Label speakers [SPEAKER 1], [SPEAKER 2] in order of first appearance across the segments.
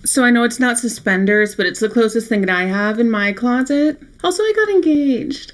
[SPEAKER 1] So I know it's not suspenders, but it's the closest thing that I have in my closet. Also, I got engaged.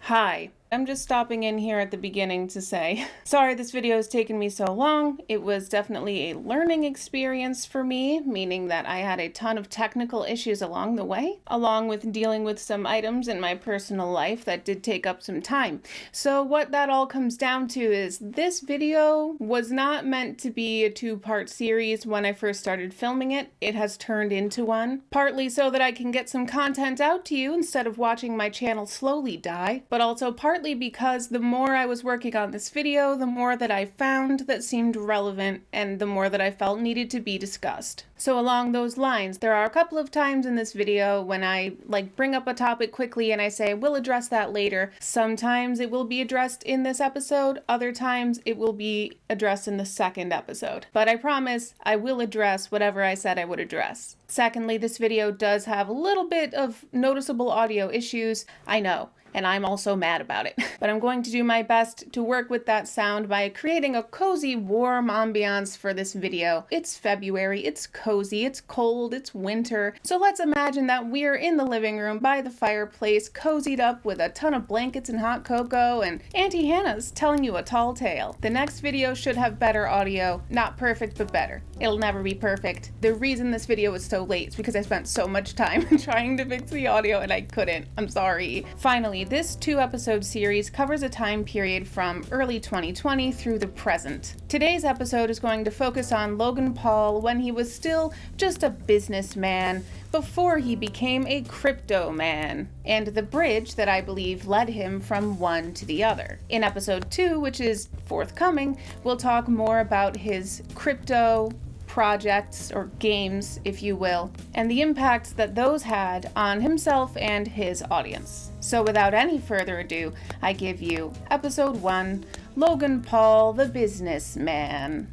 [SPEAKER 1] Hi. I'm just stopping in here at the beginning to say, sorry this video has taken me so long. It was definitely a learning experience for me, meaning that I had a ton of technical issues along the way, along with dealing with some items in my personal life that did take up some time. So what that all comes down to is this video was not meant to be a two-part series when I first started filming it. It has turned into one, partly so that I can get some content out to you instead of watching my channel slowly die, but also partly because the more I was working on this video, the more that I found that seemed relevant and the more that I felt needed to be discussed. So along those lines, there are a couple of times in this video when I bring up a topic quickly and I say, we'll address that later. Sometimes it will be addressed in this episode, other times it will be addressed in the second episode. But I promise I will address whatever I said I would address. Secondly, this video does have a little bit of noticeable audio issues, I know. And I'm also mad about it. But I'm going to do my best to work with that sound by creating a cozy, warm ambiance for this video. It's February, it's cozy, it's cold, it's winter. So let's imagine that we're in the living room by the fireplace, cozied up with a ton of blankets and hot cocoa, and Auntie Hannah's telling you a tall tale. The next video should have better audio. Not perfect, but better. It'll never be perfect. The reason this video is so late is because I spent so much time trying to fix the audio and I couldn't. I'm sorry. Finally, this 2-episode series covers a time period from early 2020 through the present. Today's episode is going to focus on Logan Paul when he was still just a businessman before he became a CryptoMan, and the bridge that I believe led him from one to the other. In episode 2, which is forthcoming, we'll talk more about his crypto projects, or games, if you will, and the impacts that those had on himself and his audience. So without any further ado, I give you episode 1, Logan Paul, the Businessman.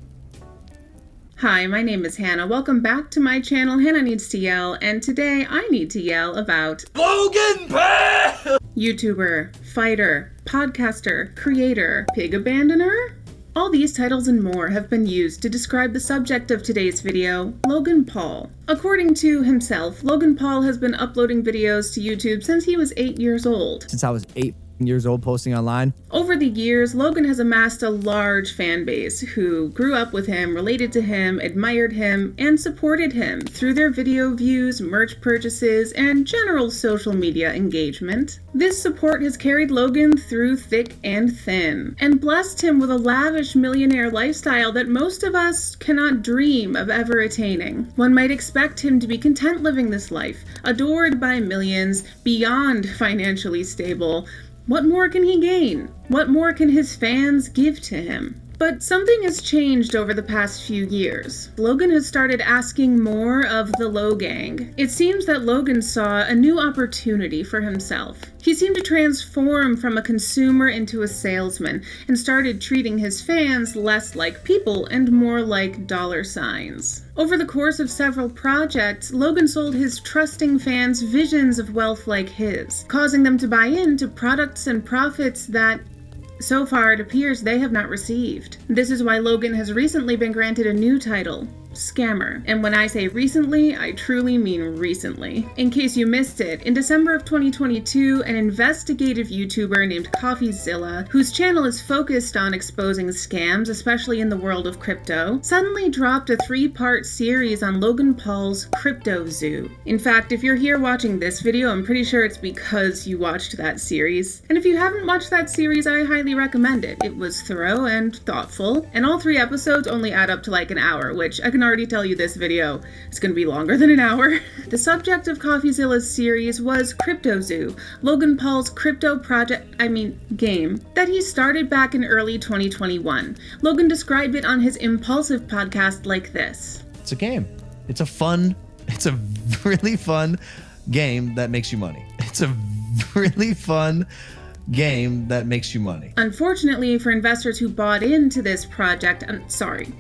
[SPEAKER 1] Hi, my name is Hannah. Welcome back to my channel, Hannah Needs to Yell, and today I need to yell about
[SPEAKER 2] Logan Paul!
[SPEAKER 1] YouTuber, fighter, podcaster, creator, pig abandoner? All these titles and more have been used to describe the subject of today's video, Logan Paul. According to himself, Logan Paul has been uploading videos to YouTube since he was 8 years old.
[SPEAKER 2] Since I was 8 years old, posting online.
[SPEAKER 1] Over the years, Logan has amassed a large fan base who grew up with him, related to him, admired him, and supported him through their video views, merch purchases, and general social media engagement. This support has carried Logan through thick and thin, and blessed him with a lavish millionaire lifestyle that most of us cannot dream of ever attaining. One might expect him to be content living this life, adored by millions, beyond financially stable. What more can he gain? What more can his fans give to him? But something has changed over the past few years. Logan has started asking more of the Logang. It seems that Logan saw a new opportunity for himself. He seemed to transform from a consumer into a salesman and started treating his fans less like people and more like dollar signs. Over the course of several projects, Logan sold his trusting fans visions of wealth like his, causing them to buy into products and profits that so far, it appears they have not received. This is why Logan has recently been granted a new title, Scammer. And when I say recently, I truly mean recently. In case you missed it, in December of 2022, an investigative YouTuber named CoffeeZilla, whose channel is focused on exposing scams, especially in the world of crypto, suddenly dropped a 3-part series on Logan Paul's cryptozoo. In fact, if you're here watching this video, I'm pretty sure it's because you watched that series. And if you haven't watched that series, I highly recommend it. It was thorough and thoughtful, and all 3 episodes only add up to like an hour, which I can already tell you this video is going to be longer than an hour. The subject of CoffeeZilla's series was cryptozoo, Logan Paul's crypto game that he started back in early 2021. Logan described it on his Impulsive podcast like this.
[SPEAKER 2] It's a game. It's a really fun game that makes you money. It's a really fun game that makes you money.
[SPEAKER 1] Unfortunately for investors who bought into this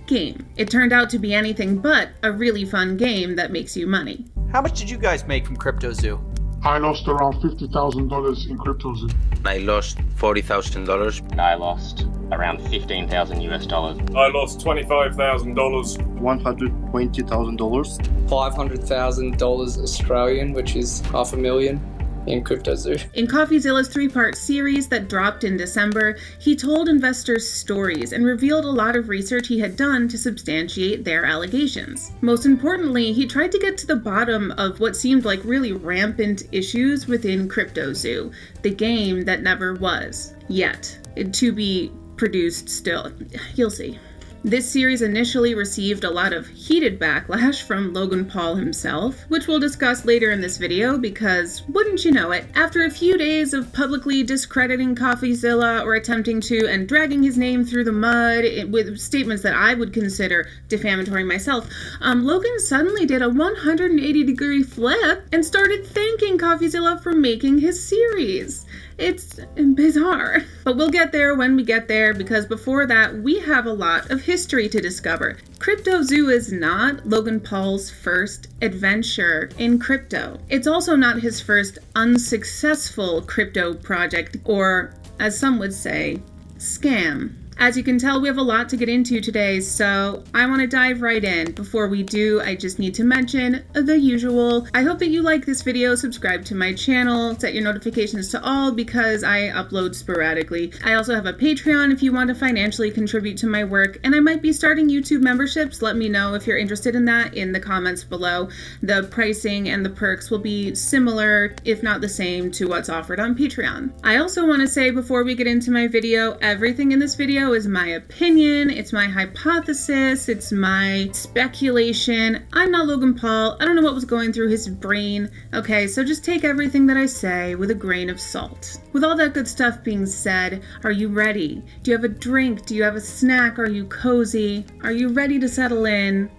[SPEAKER 1] game, it turned out to be anything but a really fun game that makes you money.
[SPEAKER 3] How much did you guys make from CryptoZoo?
[SPEAKER 4] I lost around $50,000 in CryptoZoo.
[SPEAKER 5] I lost $40,000.
[SPEAKER 6] I lost around $15,000
[SPEAKER 7] I lost $25,000.
[SPEAKER 8] $120,000.
[SPEAKER 9] $500,000 Australian, which is $500,000 in CryptoZoo.
[SPEAKER 1] In CoffeeZilla's 3-part series that dropped in December, he told investors stories and revealed a lot of research he had done to substantiate their allegations. Most importantly, he tried to get to the bottom of what seemed like really rampant issues within CryptoZoo, the game that never was. Yet. To be produced still. You'll see. This series initially received a lot of heated backlash from Logan Paul himself, which we'll discuss later in this video because, wouldn't you know it, after a few days of publicly discrediting CoffeeZilla or attempting to and dragging his name through the mud with statements that I would consider defamatory myself, Logan suddenly did a 180-degree flip and started thanking CoffeeZilla for making his series. It's bizarre. But we'll get there when we get there, because before that, we have a lot of history to discover. CryptoZoo is not Logan Paul's first adventure in crypto. It's also not his first unsuccessful crypto project, or, as some would say, scam. As you can tell, we have a lot to get into today, so I want to dive right in. Before we do, I just need to mention the usual. I hope that you like this video, subscribe to my channel, set your notifications to all because I upload sporadically. I also have a Patreon if you want to financially contribute to my work, and I might be starting YouTube memberships. Let me know if you're interested in that in the comments below. The pricing and the perks will be similar, if not the same, to what's offered on Patreon. I also want to say before we get into my video, everything in this video is my opinion, it's my hypothesis, it's my speculation. I'm not Logan Paul. I don't know what was going through his brain. Okay, so just take everything that I say with a grain of salt. With all that good stuff being said, are you ready? Do you have a drink? Do you have a snack? Are you cozy? Are you ready to settle in?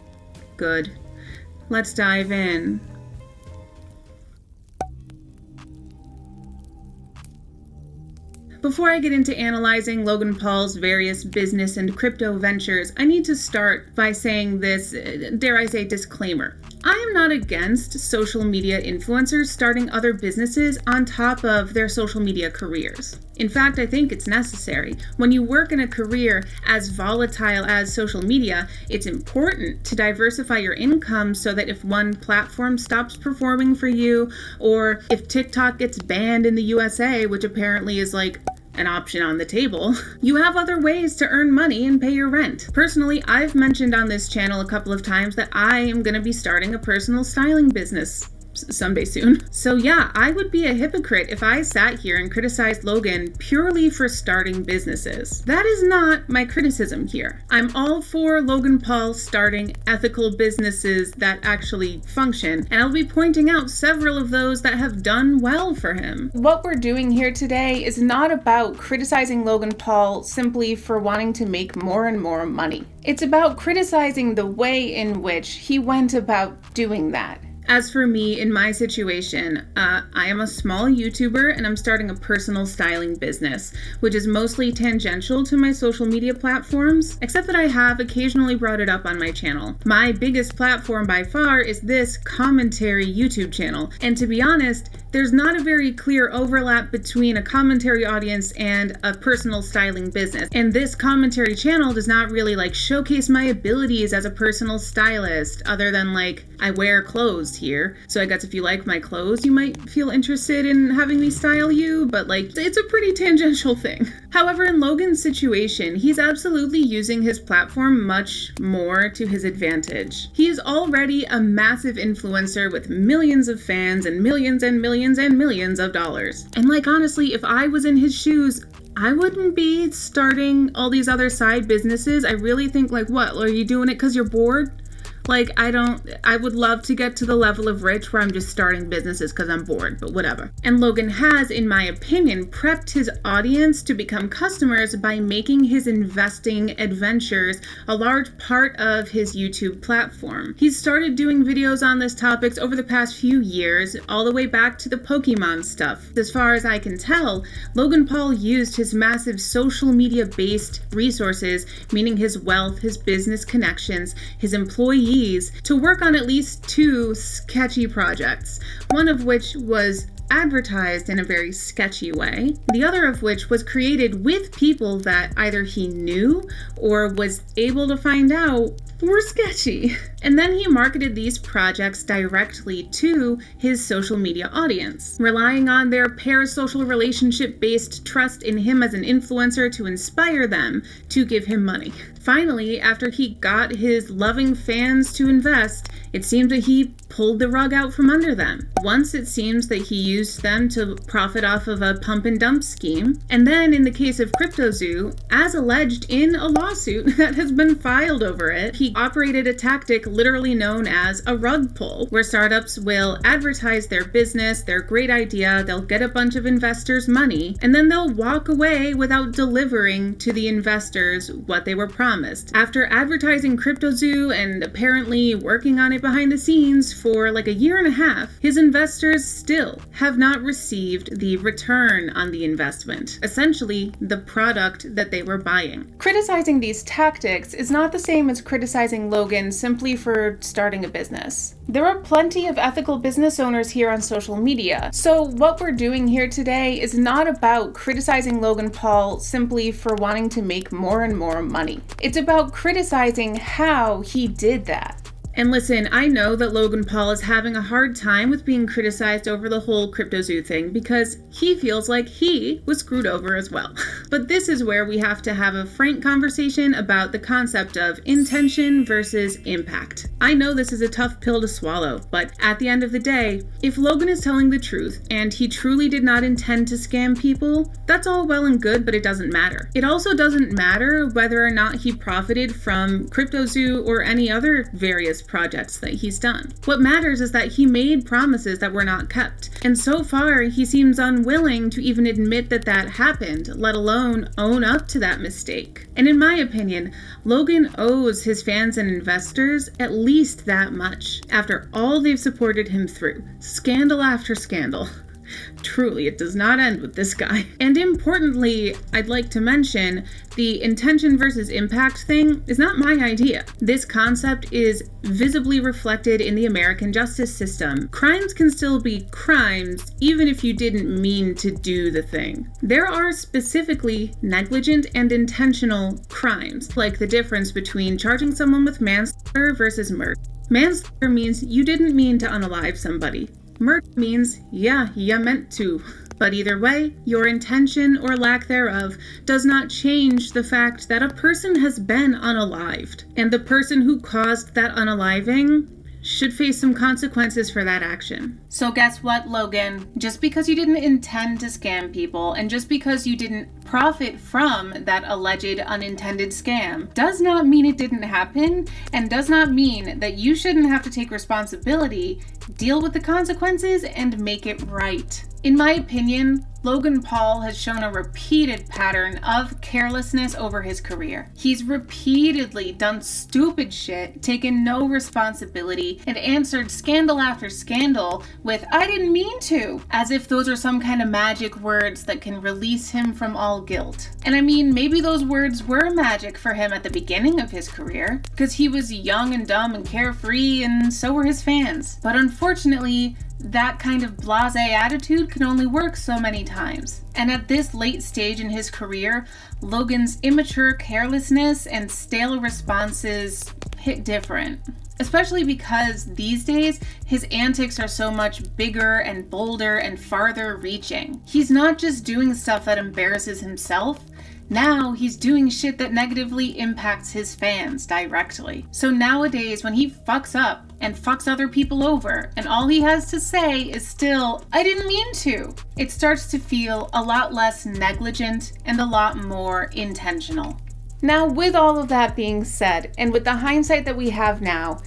[SPEAKER 1] Good. Let's dive in. Before I get into analyzing Logan Paul's various business and crypto ventures, I need to start by saying this, dare I say, disclaimer. I am not against social media influencers starting other businesses on top of their social media careers. In fact, I think it's necessary. When you work in a career as volatile as social media, it's important to diversify your income so that if one platform stops performing for you, or if TikTok gets banned in the USA, which apparently is like an option on the table, you have other ways to earn money and pay your rent. Personally, I've mentioned on this channel a couple of times that I am going to be starting a personal styling business someday soon. So yeah, I would be a hypocrite if I sat here and criticized Logan purely for starting businesses. That is not my criticism here. I'm all for Logan Paul starting ethical businesses that actually function, and I'll be pointing out several of those that have done well for him. What we're doing here today is not about criticizing Logan Paul simply for wanting to make more and more money. It's about criticizing the way in which he went about doing that. As for me, in my situation, I am a small YouTuber and I'm starting a personal styling business, which is mostly tangential to my social media platforms, except that I have occasionally brought it up on my channel. My biggest platform by far is this commentary YouTube channel, and to be honest, there's not a very clear overlap between a commentary audience and a personal styling business. And this commentary channel does not really showcase my abilities as a personal stylist, other than I wear clothes here. So I guess if you like my clothes, you might feel interested in having me style you, but it's a pretty tangential thing. However, in Logan's situation, he's absolutely using his platform much more to his advantage. He is already a massive influencer with millions of fans and millions and millions and millions of dollars. And honestly, if I was in his shoes, I wouldn't be starting all these other side businesses. I really think what, are you doing it because you're bored? Like, I would love to get to the level of rich where I'm just starting businesses because I'm bored, but whatever. And Logan has, in my opinion, prepped his audience to become customers by making his investing adventures a large part of his YouTube platform. He's started doing videos on this topics over the past few years, all the way back to the Pokemon stuff. As far as I can tell, Logan Paul used his massive social media-based resources, meaning his wealth, his business connections, his employees, to work on at least 2 sketchy projects, one of which was advertised in a very sketchy way, the other of which was created with people that either he knew or was able to find out were sketchy. And then he marketed these projects directly to his social media audience, relying on their parasocial relationship-based trust in him as an influencer to inspire them to give him money. Finally, after he got his loving fans to invest, it seemed that he pulled the rug out from under them. Once it seems that he used them to profit off of a pump and dump scheme. And then in the case of CryptoZoo, as alleged in a lawsuit that has been filed over it, he operated a tactic literally known as a rug pull, where startups will advertise their business, their great idea, they'll get a bunch of investors' money, and then they'll walk away without delivering to the investors what they were promised. After advertising CryptoZoo and apparently working on it behind the scenes for like a year and a half, his investors still have not received the return on the investment, essentially the product that they were buying. Criticizing these tactics is not the same as criticizing Logan simply for starting a business. There are plenty of ethical business owners here on social media, so what we're doing here today is not about criticizing Logan Paul simply for wanting to make more and more money. It's about criticizing how he did that. And listen, I know that Logan Paul is having a hard time with being criticized over the whole CryptoZoo thing because he feels like he was screwed over as well. But this is where we have to have a frank conversation about the concept of intention versus impact. I know this is a tough pill to swallow, but at the end of the day, if Logan is telling the truth and he truly did not intend to scam people, that's all well and good, but it doesn't matter. It also doesn't matter whether or not he profited from CryptoZoo or any other various projects that he's done. What matters is that he made promises that were not kept. And so far, he seems unwilling to even admit that that happened, let alone own up to that mistake. And in my opinion, Logan owes his fans and investors at least that much, after all they've supported him through. Scandal after scandal. Truly, it does not end with this guy. And importantly, I'd like to mention, the intention versus impact thing is not my idea. This concept is visibly reflected in the American justice system. Crimes can still be crimes, even if you didn't mean to do the thing. There are specifically negligent and intentional crimes, like the difference between charging someone with manslaughter versus murder. Manslaughter means you didn't mean to unalive somebody. Murder means, yeah, you meant to. But either way, your intention or lack thereof does not change the fact that a person has been unalived. And the person who caused that unaliving should face some consequences for that action. So guess what, Logan? Just because you didn't intend to scam people, and just because you didn't profit from that alleged unintended scam, does not mean it didn't happen, and does not mean that you shouldn't have to take responsibility, deal with the consequences, and make it right. In my opinion, Logan Paul has shown a repeated pattern of carelessness over his career. He's repeatedly done stupid shit, taken no responsibility, and answered scandal after scandal with, "I didn't mean to," as if those are some kind of magic words that can release him from all guilt. And I mean, maybe those words were magic for him at the beginning of his career, because he was young and dumb and carefree, and so were his fans. But unfortunately, that kind of blasé attitude can only work so many times. And at this late stage in his career, Logan's immature carelessness and stale responses hit different. Especially because these days, his antics are so much bigger and bolder and farther reaching. He's not just doing stuff that embarrasses himself. Now he's doing shit that negatively impacts his fans directly. So nowadays, when he fucks up and fucks other people over, and all he has to say is still, "I didn't mean to," it starts to feel a lot less negligent and a lot more intentional. Now, with all of that being said, and with the hindsight that we have now,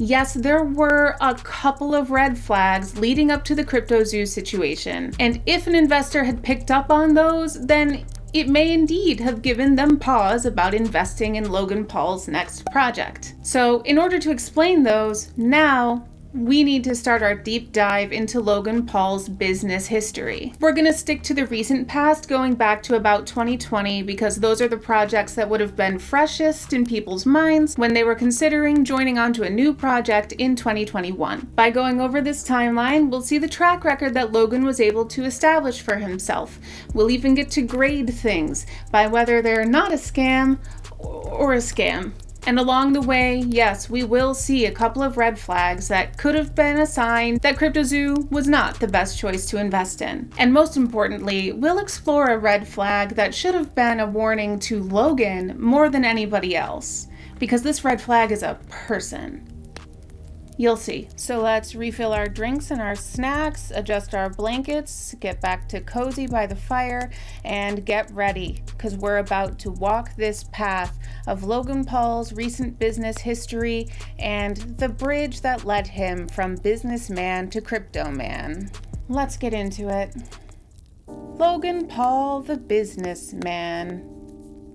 [SPEAKER 1] Yes, there were a couple of red flags leading up to the cryptozoo situation, and if an investor had picked up on those, then it may indeed have given them pause about investing in Logan Paul's next project. So, in order to explain those, now we need to start our deep dive into Logan Paul's business history. We're going to stick to the recent past, going back to about 2020, because those are the projects that would have been freshest in people's minds when they were considering joining onto a new project in 2021. By going over this timeline, we'll see the track record that Logan was able to establish for himself. We'll even get to grade things by whether they're not a scam or a scam. And along the way, yes, we will see a couple of red flags that could have been a sign that cryptozoo was not the best choice to invest in. And most importantly, we'll explore a red flag that should have been a warning to Logan more than anybody else, because this red flag is a person. You'll see. So let's refill our drinks and our snacks, adjust our blankets, get back to cozy by the fire, and get ready, because we're about to walk this path of Logan Paul's recent business history and the bridge that led him from businessman to CryptoMan. Let's get into it. Logan Paul, the businessman.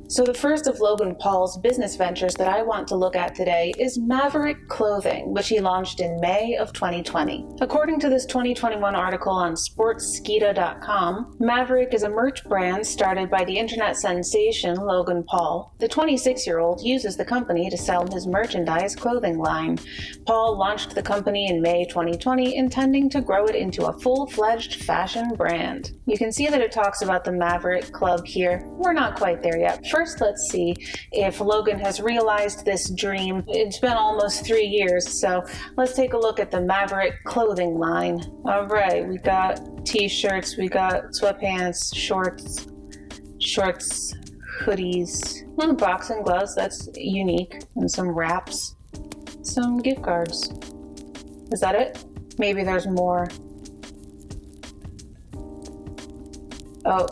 [SPEAKER 1] So the first of Logan Paul's business ventures that I want to look at today is Maverick Clothing, which he launched in May of 2020. According to this 2021 article on sportskeeda.com, Maverick is a merch brand started by the internet sensation Logan Paul. The 26-year-old uses the company to sell his merchandise clothing line. Paul launched the company in May 2020, intending to grow it into a full-fledged fashion brand. You can see that it talks about the Maverick Club here. We're not quite there yet. First, let's see if Logan has realized this dream. It's been almost 3 years, so let's take a look at the Maverick clothing line. All right, we got t-shirts, we got sweatpants, shorts, hoodies, boxing gloves, that's unique, and some wraps, some gift cards. Is that it? Maybe there's more. Oh,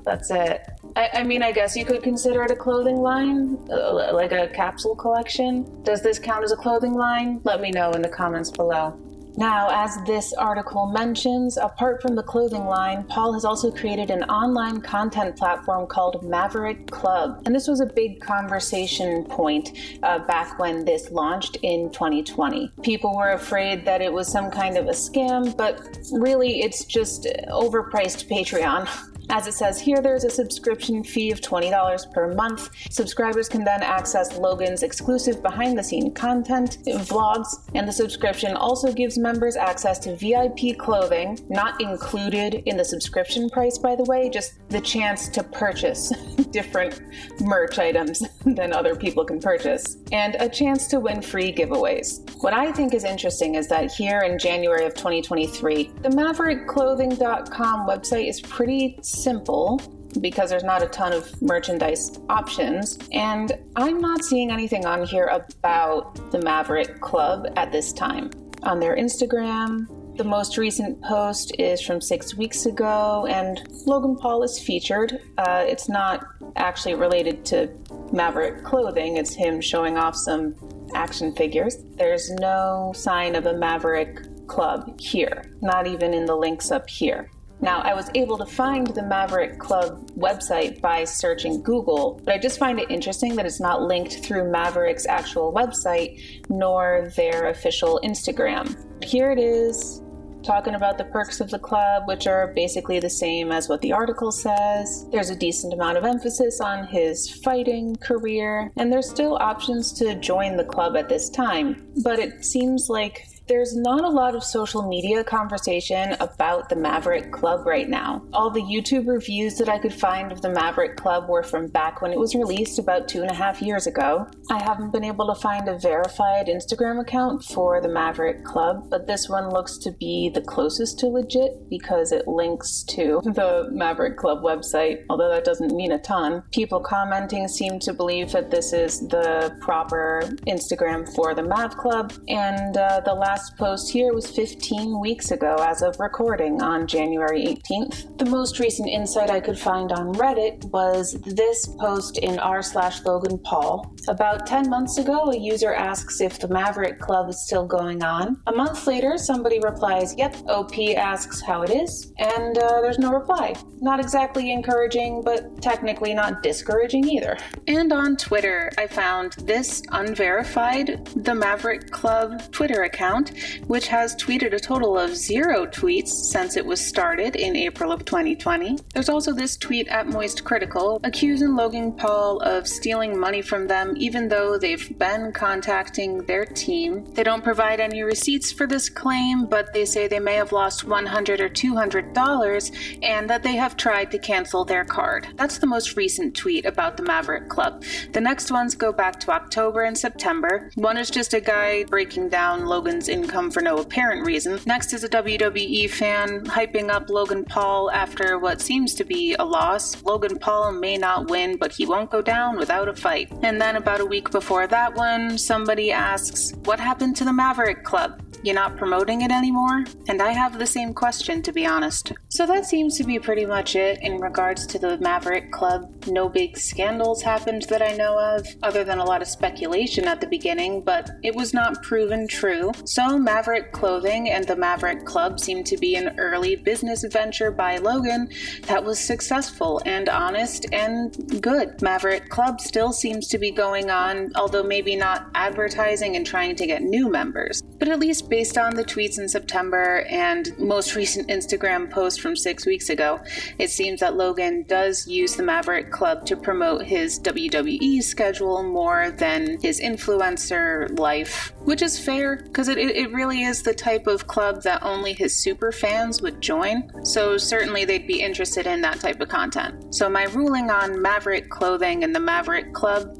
[SPEAKER 1] that's it. I mean, I guess you could consider it a clothing line, like a capsule collection. Does this count as a clothing line? Let me know in the comments below. Now, as this article mentions, apart from the clothing line, Paul has also created an online content platform called Maverick Club. And this was a big conversation point back when this launched in 2020. People were afraid that it was some kind of a scam, but really it's just overpriced Patreon. As it says here, there's a subscription fee of $20 per month. Subscribers can then access Logan's exclusive behind-the-scenes content, vlogs, and the subscription also gives members access to VIP clothing, not included in the subscription price, by the way, just the chance to purchase different merch items than other people can purchase, and a chance to win free giveaways. What I think is interesting is that here in January of 2023, the MaverickClothing.com website is pretty simple because there's not a ton of merchandise options, and I'm not seeing anything on here about the Maverick Club at this time. On their Instagram, the most recent post is from 6 weeks ago, and Logan Paul is featured. It's not actually related to Maverick Clothing, it's him showing off some action figures. There's no sign of a Maverick Club here, not even in the links up here. Now, I was able to find the Maverick Club website by searching Google, but I just find it interesting that it's not linked through Maverick's actual website, nor their official Instagram. Here it is, talking about the perks of the club, which are basically the same as what the article says. There's a decent amount of emphasis on his fighting career, and there's still options to join the club at this time. But it seems like there's not a lot of social media conversation about the Maverick Club right now. All the YouTube reviews that I could find of the Maverick Club were from back when it was released about 2.5 years ago. I haven't been able to find a verified Instagram account for the Maverick Club, but this one looks to be the closest to legit because it links to the Maverick Club website, although that doesn't mean a ton. People commenting seem to believe that this is the proper Instagram for the Mav Club, and the last last post here was 15 weeks ago as of recording on January 18th. The most recent insight I could find on Reddit was this post in r/Logan Paul. About 10 months ago, a user asks if the Maverick Club is still going on. A month later, somebody replies, yep. OP asks how it is, and there's no reply. Not exactly encouraging, but technically not discouraging either. And on Twitter, I found this unverified The Maverick Club Twitter account, which has tweeted a total of 0 tweets since it was started in April of 2020. There's also this tweet at Moist Critical accusing Logan Paul of stealing money from them even though they've been contacting their team. They don't provide any receipts for this claim, but they say they may have lost $100 or $200 and that they have tried to cancel their card. That's the most recent tweet about the Maverick Club. The next ones go back to October and September. One is just a guy breaking down Logan's income for no apparent reason. Next is a WWE fan hyping up Logan Paul after what seems to be a loss. Logan Paul may not win, but he won't go down without a fight. And then about a week before that one, somebody asks, what happened to the Maverick Club? You not promoting it anymore? And I have the same question, to be honest. So that seems to be pretty much it in regards to the Maverick Club. No big scandals happened that I know of, other than a lot of speculation at the beginning, but it was not proven true. So Maverick Clothing and the Maverick Club seem to be an early business venture by Logan that was successful and honest and good. Maverick Club still seems to be going on, although maybe not advertising and trying to get new members. But at least based on the tweets in September and most recent Instagram post from 6 weeks ago, it seems that Logan does use the Maverick Club to promote his WWE schedule more than his influencer life, which is fair because it really is the type of club that only his super fans would join, so certainly they'd be interested in that type of content. So my ruling on Maverick Clothing and the Maverick Club,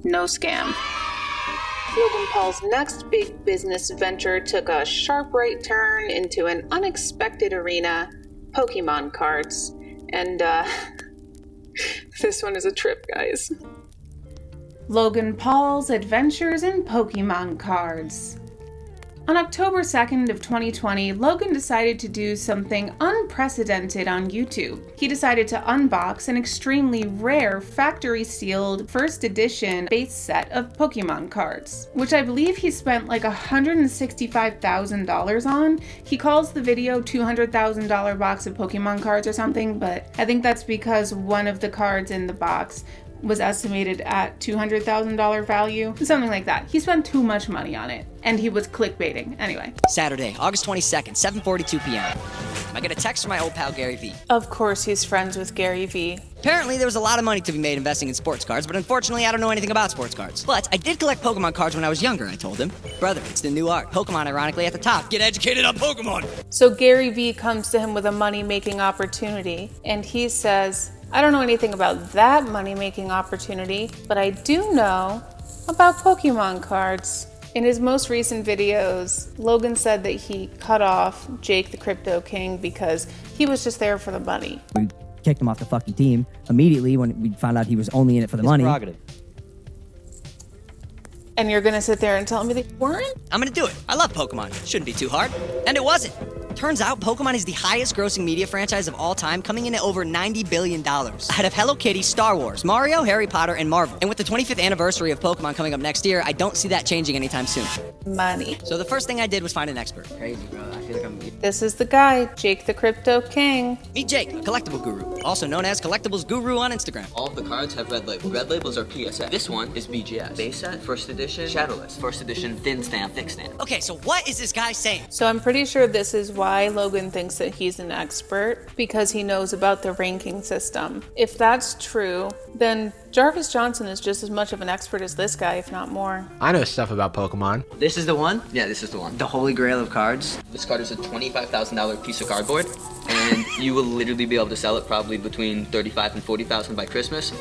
[SPEAKER 1] no scam. Logan Paul's next big business venture took a sharp right turn into an unexpected arena, Pokemon cards. And, this one is a trip, guys. Logan Paul's adventures in Pokemon cards. On October 2nd of 2020, Logan decided to do something unprecedented on YouTube. He decided to unbox an extremely rare factory-sealed first edition base set of Pokemon cards, which I believe he spent like $165,000 on. He calls the video $200,000 box of Pokemon cards or something, but I think that's because one of the cards in the box was estimated at $200,000 value, something like that. He spent too much money on it, and he was clickbaiting. Anyway.
[SPEAKER 10] Saturday, August 22nd, 7:42 p.m. I get a text from my old pal Gary V.
[SPEAKER 1] Of course he's friends with Gary V.
[SPEAKER 10] Apparently there was a lot of money to be made investing in sports cards, but unfortunately I don't know anything about sports cards. But I did collect Pokemon cards when I was younger, I told him. Brother, it's the new art. Pokemon ironically at the top. Get educated on Pokemon!
[SPEAKER 1] So Gary V comes to him with a money-making opportunity, and he says, I don't know anything about that money-making opportunity, but I do know about Pokemon cards. In his most recent videos, Logan said that he cut off Jake the Crypto King because he was just there for the money.
[SPEAKER 11] We kicked him off the fucking team immediately when we found out he was only in it for the money.
[SPEAKER 12] Prerogative.
[SPEAKER 1] And you're gonna sit there and tell me that you weren't?
[SPEAKER 10] I'm gonna do it. I love Pokemon. Shouldn't be too hard. And it wasn't. Turns out Pokemon is the highest grossing media franchise of all time, coming in at over $90 billion. Ahead of Hello Kitty, Star Wars, Mario, Harry Potter, and Marvel. And with the 25th anniversary of Pokemon coming up next year, I don't see that changing anytime soon.
[SPEAKER 1] Money.
[SPEAKER 10] So the first thing I did was find an expert. Crazy, bro. I feel like I'm...
[SPEAKER 1] This is the guy, Jake the Crypto King.
[SPEAKER 10] Meet Jake, a collectible guru, also known as Collectibles Guru on Instagram.
[SPEAKER 13] All of the cards have red labels. Red labels are PSA. This one is BGS. Base set, first edition, shadowless. First edition, thin stamp, thick stamp.
[SPEAKER 10] Okay, so what is this guy saying?
[SPEAKER 1] So I'm pretty sure this is why Logan thinks that he's an expert, because he knows about the ranking system. If that's true, then Jarvis Johnson is just as much of an expert as this guy, if not more.
[SPEAKER 12] I know stuff about Pokemon.
[SPEAKER 13] This is the one? Yeah, this is the one.
[SPEAKER 10] The holy grail of cards?
[SPEAKER 13] This card is a $25,000 piece of cardboard, and you will literally be able to sell it probably between $35,000 and $40,000 by Christmas.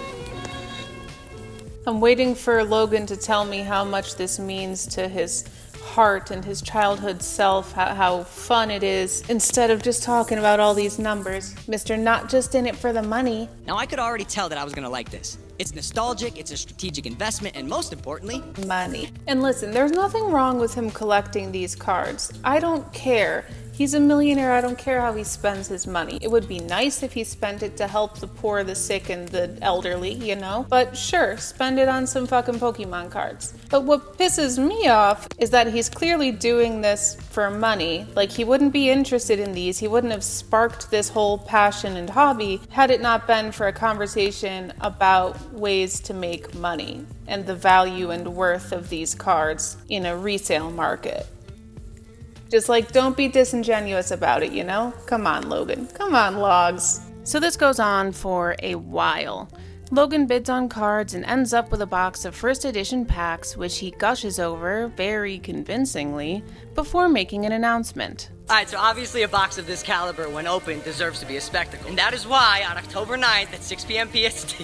[SPEAKER 1] I'm waiting for Logan to tell me how much this means to his heart and his childhood self, how fun it is, instead of just talking about all these numbers. Mr. Not just in it for the money.
[SPEAKER 10] Now I could already tell that I was gonna like this. It's nostalgic, it's a strategic investment, and most importantly,
[SPEAKER 1] money. And listen, there's nothing wrong with him collecting these cards. I don't care. He's a millionaire. I don't care how he spends his money. It would be nice if he spent it to help the poor, the sick, and the elderly, you know? But sure, spend it on some fucking Pokemon cards. But what pisses me off is that he's clearly doing this for money. Like, he wouldn't be interested in these. He wouldn't have sparked this whole passion and hobby had it not been for a conversation about ways to make money and the value and worth of these cards in a resale market. Just like, don't be disingenuous about it, you know? Come on, Logan. Come on, Logs. So this goes on for a while. Logan bids on cards and ends up with a box of first edition packs, which he gushes over very convincingly before making an announcement.
[SPEAKER 10] Alright, so obviously a box of this caliber, when opened, deserves to be a spectacle. And that is why, on October 9th at 6 p.m. PST,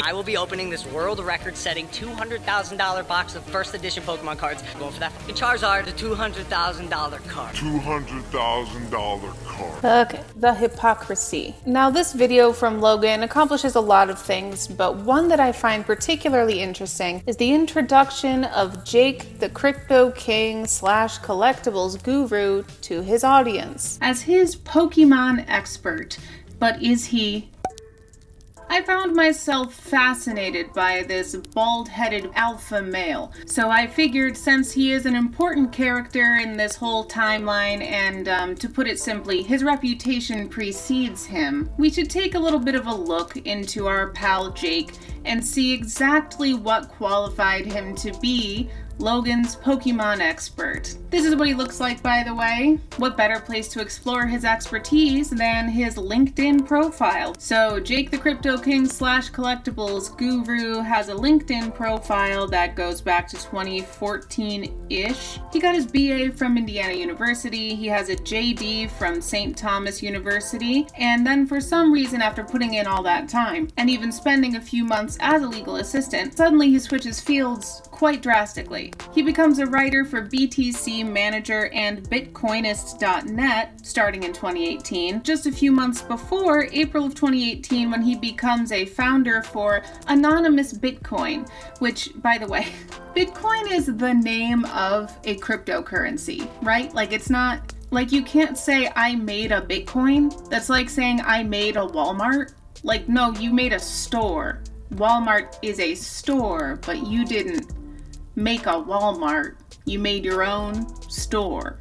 [SPEAKER 10] I will be opening this world record-setting $200,000 box of first edition Pokemon cards. Going for that fucking Charizard, the $200,000 card.
[SPEAKER 7] $200,000 card.
[SPEAKER 1] Okay, the hypocrisy. Now this video from Logan accomplishes a lot of things, but one that I find particularly interesting is the introduction of Jake, the Crypto King / Collectibles guru, to his audience as his Pokemon expert. But is he? I found myself fascinated by this bald-headed alpha male, so I figured since he is an important character in this whole timeline and, to put it simply, his reputation precedes him, we should take a little bit of a look into our pal Jake and see exactly what qualified him to be Logan's Pokemon expert. This is what he looks like, by the way. What better place to explore his expertise than his LinkedIn profile? So Jake the Crypto King / Collectibles guru has a LinkedIn profile that goes back to 2014-ish. He got his BA from Indiana University. He has a JD from St. Thomas University. And then for some reason, after putting in all that time and even spending a few months as a legal assistant, suddenly he switches fields quite drastically. He becomes a writer for BTC Manager and Bitcoinist.net starting in 2018, just a few months before April of 2018 when he becomes a founder for Anonymous Bitcoin, which, by the way, Bitcoin is the name of a cryptocurrency, right? Like, it's not, like, you can't say I made a Bitcoin. That's like saying I made a Walmart. Like, no, you made a store. Walmart is a store, but you didn't make a Walmart. You made your own store,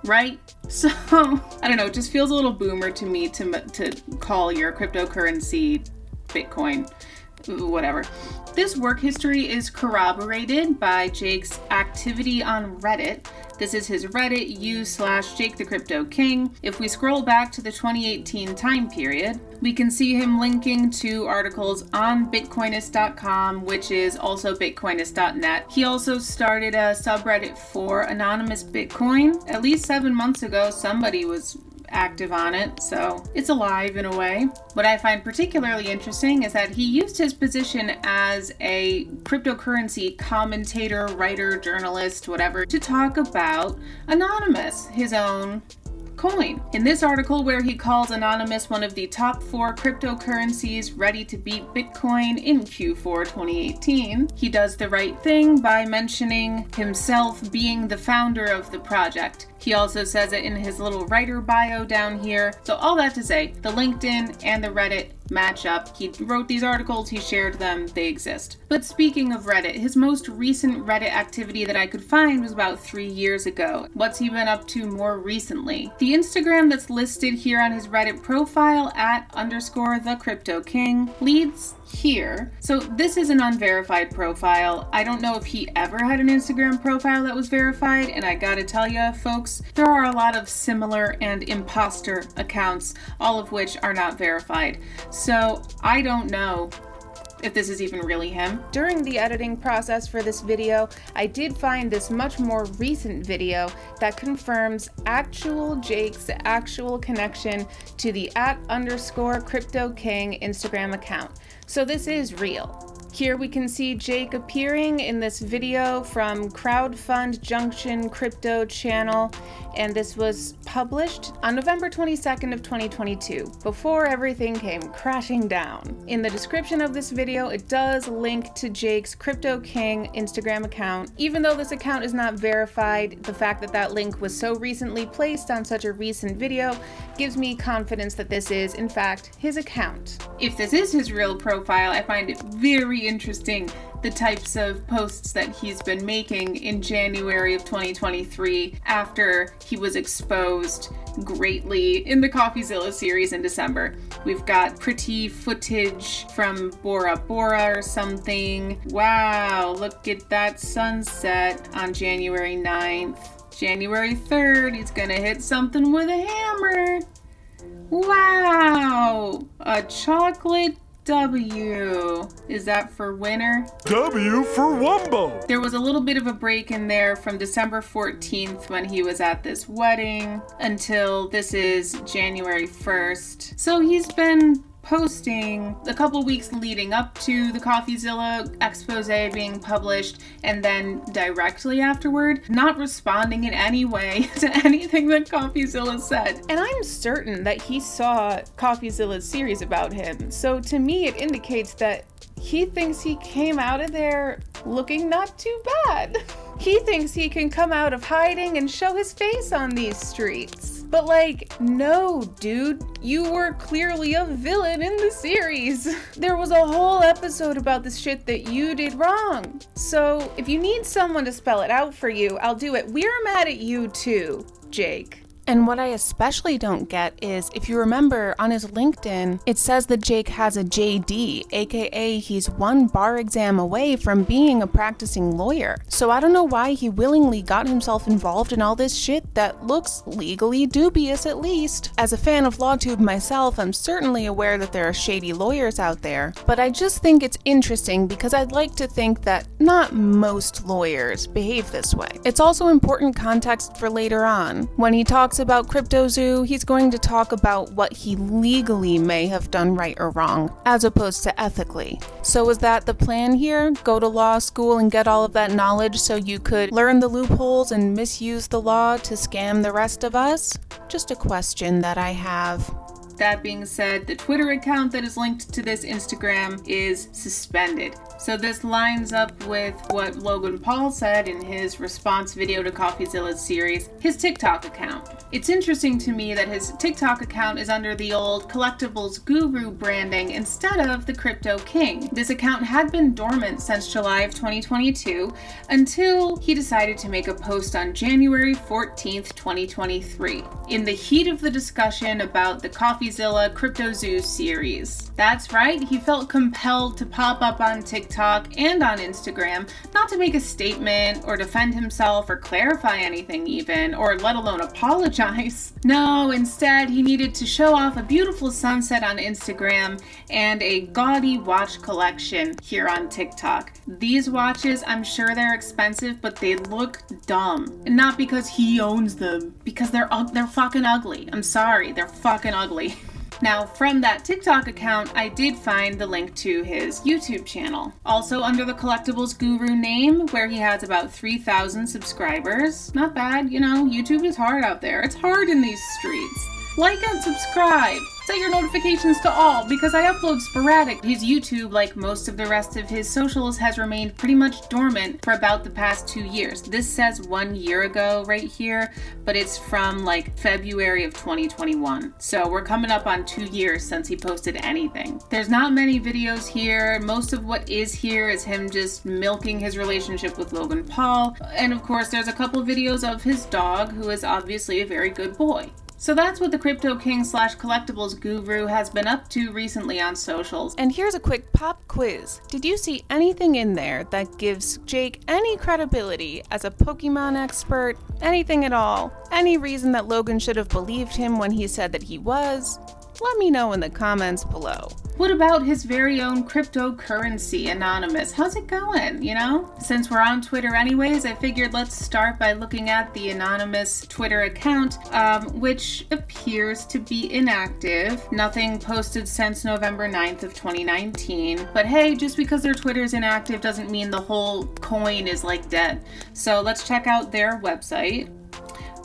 [SPEAKER 1] right? So, I don't know, it just feels a little boomer to me to call your cryptocurrency Bitcoin, whatever. This work history is corroborated by Jake's activity on Reddit. This is his Reddit u/Jake the Crypto King. If we scroll back to the 2018 time period, we can see him linking to articles on Bitcoinist.com, which is also Bitcoinist.net. He also started a subreddit for Anonymous Bitcoin. At least 7 months ago, somebody was active on it, so it's alive in a way. What I find particularly interesting is that he used his position as a cryptocurrency commentator, writer, journalist, whatever, to talk about Anonymous, his own coin. In this article, where he calls Anonymous one of the top 4 cryptocurrencies ready to beat Bitcoin in Q4 2018, he does the right thing by mentioning himself being the founder of the project. He also says it in his little writer bio down here. So all that to say, the LinkedIn and the Reddit match up. He wrote these articles, he shared them, they exist. But speaking of Reddit, his most recent Reddit activity that I could find was about 3 years ago. What's he been up to more recently? The Instagram that's listed here on his Reddit profile @_the_crypto_king leads here. So this is an unverified profile. I don't know if he ever had an Instagram profile that was verified, and I gotta tell ya, folks, there are a lot of similar and imposter accounts, all of which are not verified. So I don't know if this is even really him. During the editing process for this video, I did find this much more recent video that confirms actual Jake's actual connection to the @_crypto_king Instagram account. So this is real. Here we can see Jake appearing in this video from Crowdfund Junction Crypto channel, and this was published on November 22nd of 2022, before everything came crashing down. In the description of this video, it does link to Jake's Crypto King Instagram account. Even though this account is not verified, the fact that that link was so recently placed on such a recent video gives me confidence that this is, in fact, his account. If this is his real profile, I find it very interesting the types of posts that he's been making in January of 2023 after he was exposed greatly in the CoffeeZilla series in December. We've got pretty footage from Bora Bora or something. Wow, look at that sunset on January 9th. January 3rd, he's gonna hit something with a hammer. Wow, a chocolate W. Is that for winner?
[SPEAKER 7] W for Wumbo.
[SPEAKER 1] There was a little bit of a break in there from December 14th when he was at this wedding until this is January 1st. So he's been posting a couple weeks leading up to the CoffeeZilla expose being published, and then directly afterward, not responding in any way to anything that CoffeeZilla said. And I'm certain that he saw CoffeeZilla's series about him, so to me it indicates that he thinks he came out of there looking not too bad. He thinks he can come out of hiding and show his face on these streets. But like, no, dude, you were clearly a villain in the series. There was a whole episode about the shit that you did wrong. So if you need someone to spell it out for you, I'll do it. We're mad at you too, Jake. And what I especially don't get is, if you remember on his LinkedIn, it says that Jake has a JD, aka he's one bar exam away from being a practicing lawyer. So I don't know why he willingly got himself involved in all this shit that looks legally dubious, at least. As a fan of LawTube myself, I'm certainly aware that there are shady lawyers out there, but I just think it's interesting because I'd like to think that not most lawyers behave this way. It's also important context for later on. When he talks about cryptozoo, he's going to talk about what he legally may have done right or wrong, as opposed to ethically. So is that the plan here? Go to law school and get all of that knowledge so you could learn the loopholes and misuse the law to scam the rest of us? Just a question that I have. That being said, the Twitter account that is linked to this Instagram is suspended. So this lines up with what Logan Paul said in his response video to CoffeeZilla's series, his TikTok account. It's interesting to me that his TikTok account is under the old Collectibles Guru branding instead of the Crypto King. This account had been dormant since July of 2022 until he decided to make a post on January 14th, 2023, in the heat of the discussion about the CoffeeZilla CryptoZoo series. That's right, he felt compelled to pop up on TikTok and on Instagram, not to make a statement or defend himself or clarify anything even, or let alone apologize. No, instead he needed to show off a beautiful sunset on Instagram and a gaudy watch collection here on TikTok. These watches, I'm sure they're expensive, but they look dumb. And not because he owns them, because they're fucking ugly. I'm sorry, they're fucking ugly. Now, from that TikTok account, I did find the link to his YouTube channel. Also under the Collectibles Guru name, where he has about 3,000 subscribers. Not bad, you know, YouTube is hard out there. It's hard in these streets. Like and subscribe. Set your notifications to all because I upload sporadic. His YouTube, like most of the rest of his socials, has remained pretty much dormant for about the past 2 years. This says 1 year ago right here, but it's from like February of 2021. So we're coming up on 2 years since he posted anything. There's not many videos here. Most of what is here is him just milking his relationship with Logan Paul. And of course, there's a couple videos of his dog, who is obviously a very good boy. So that's what the Crypto King / Collectibles Guru has been up to recently on socials. And here's a quick pop quiz. Did you see anything in there that gives Jake any credibility as a Pokemon expert? Anything at all? Any reason that Logan should have believed him when he said that he was? Let me know in the comments below. What about his very own cryptocurrency, Anonymous? How's it going, you know? Since we're on Twitter anyways, I figured let's start by looking at the Anonymous Twitter account, which appears to be inactive. Nothing posted since November 9th of 2019. But hey, just because their Twitter's inactive doesn't mean the whole coin is like dead. So let's check out their website.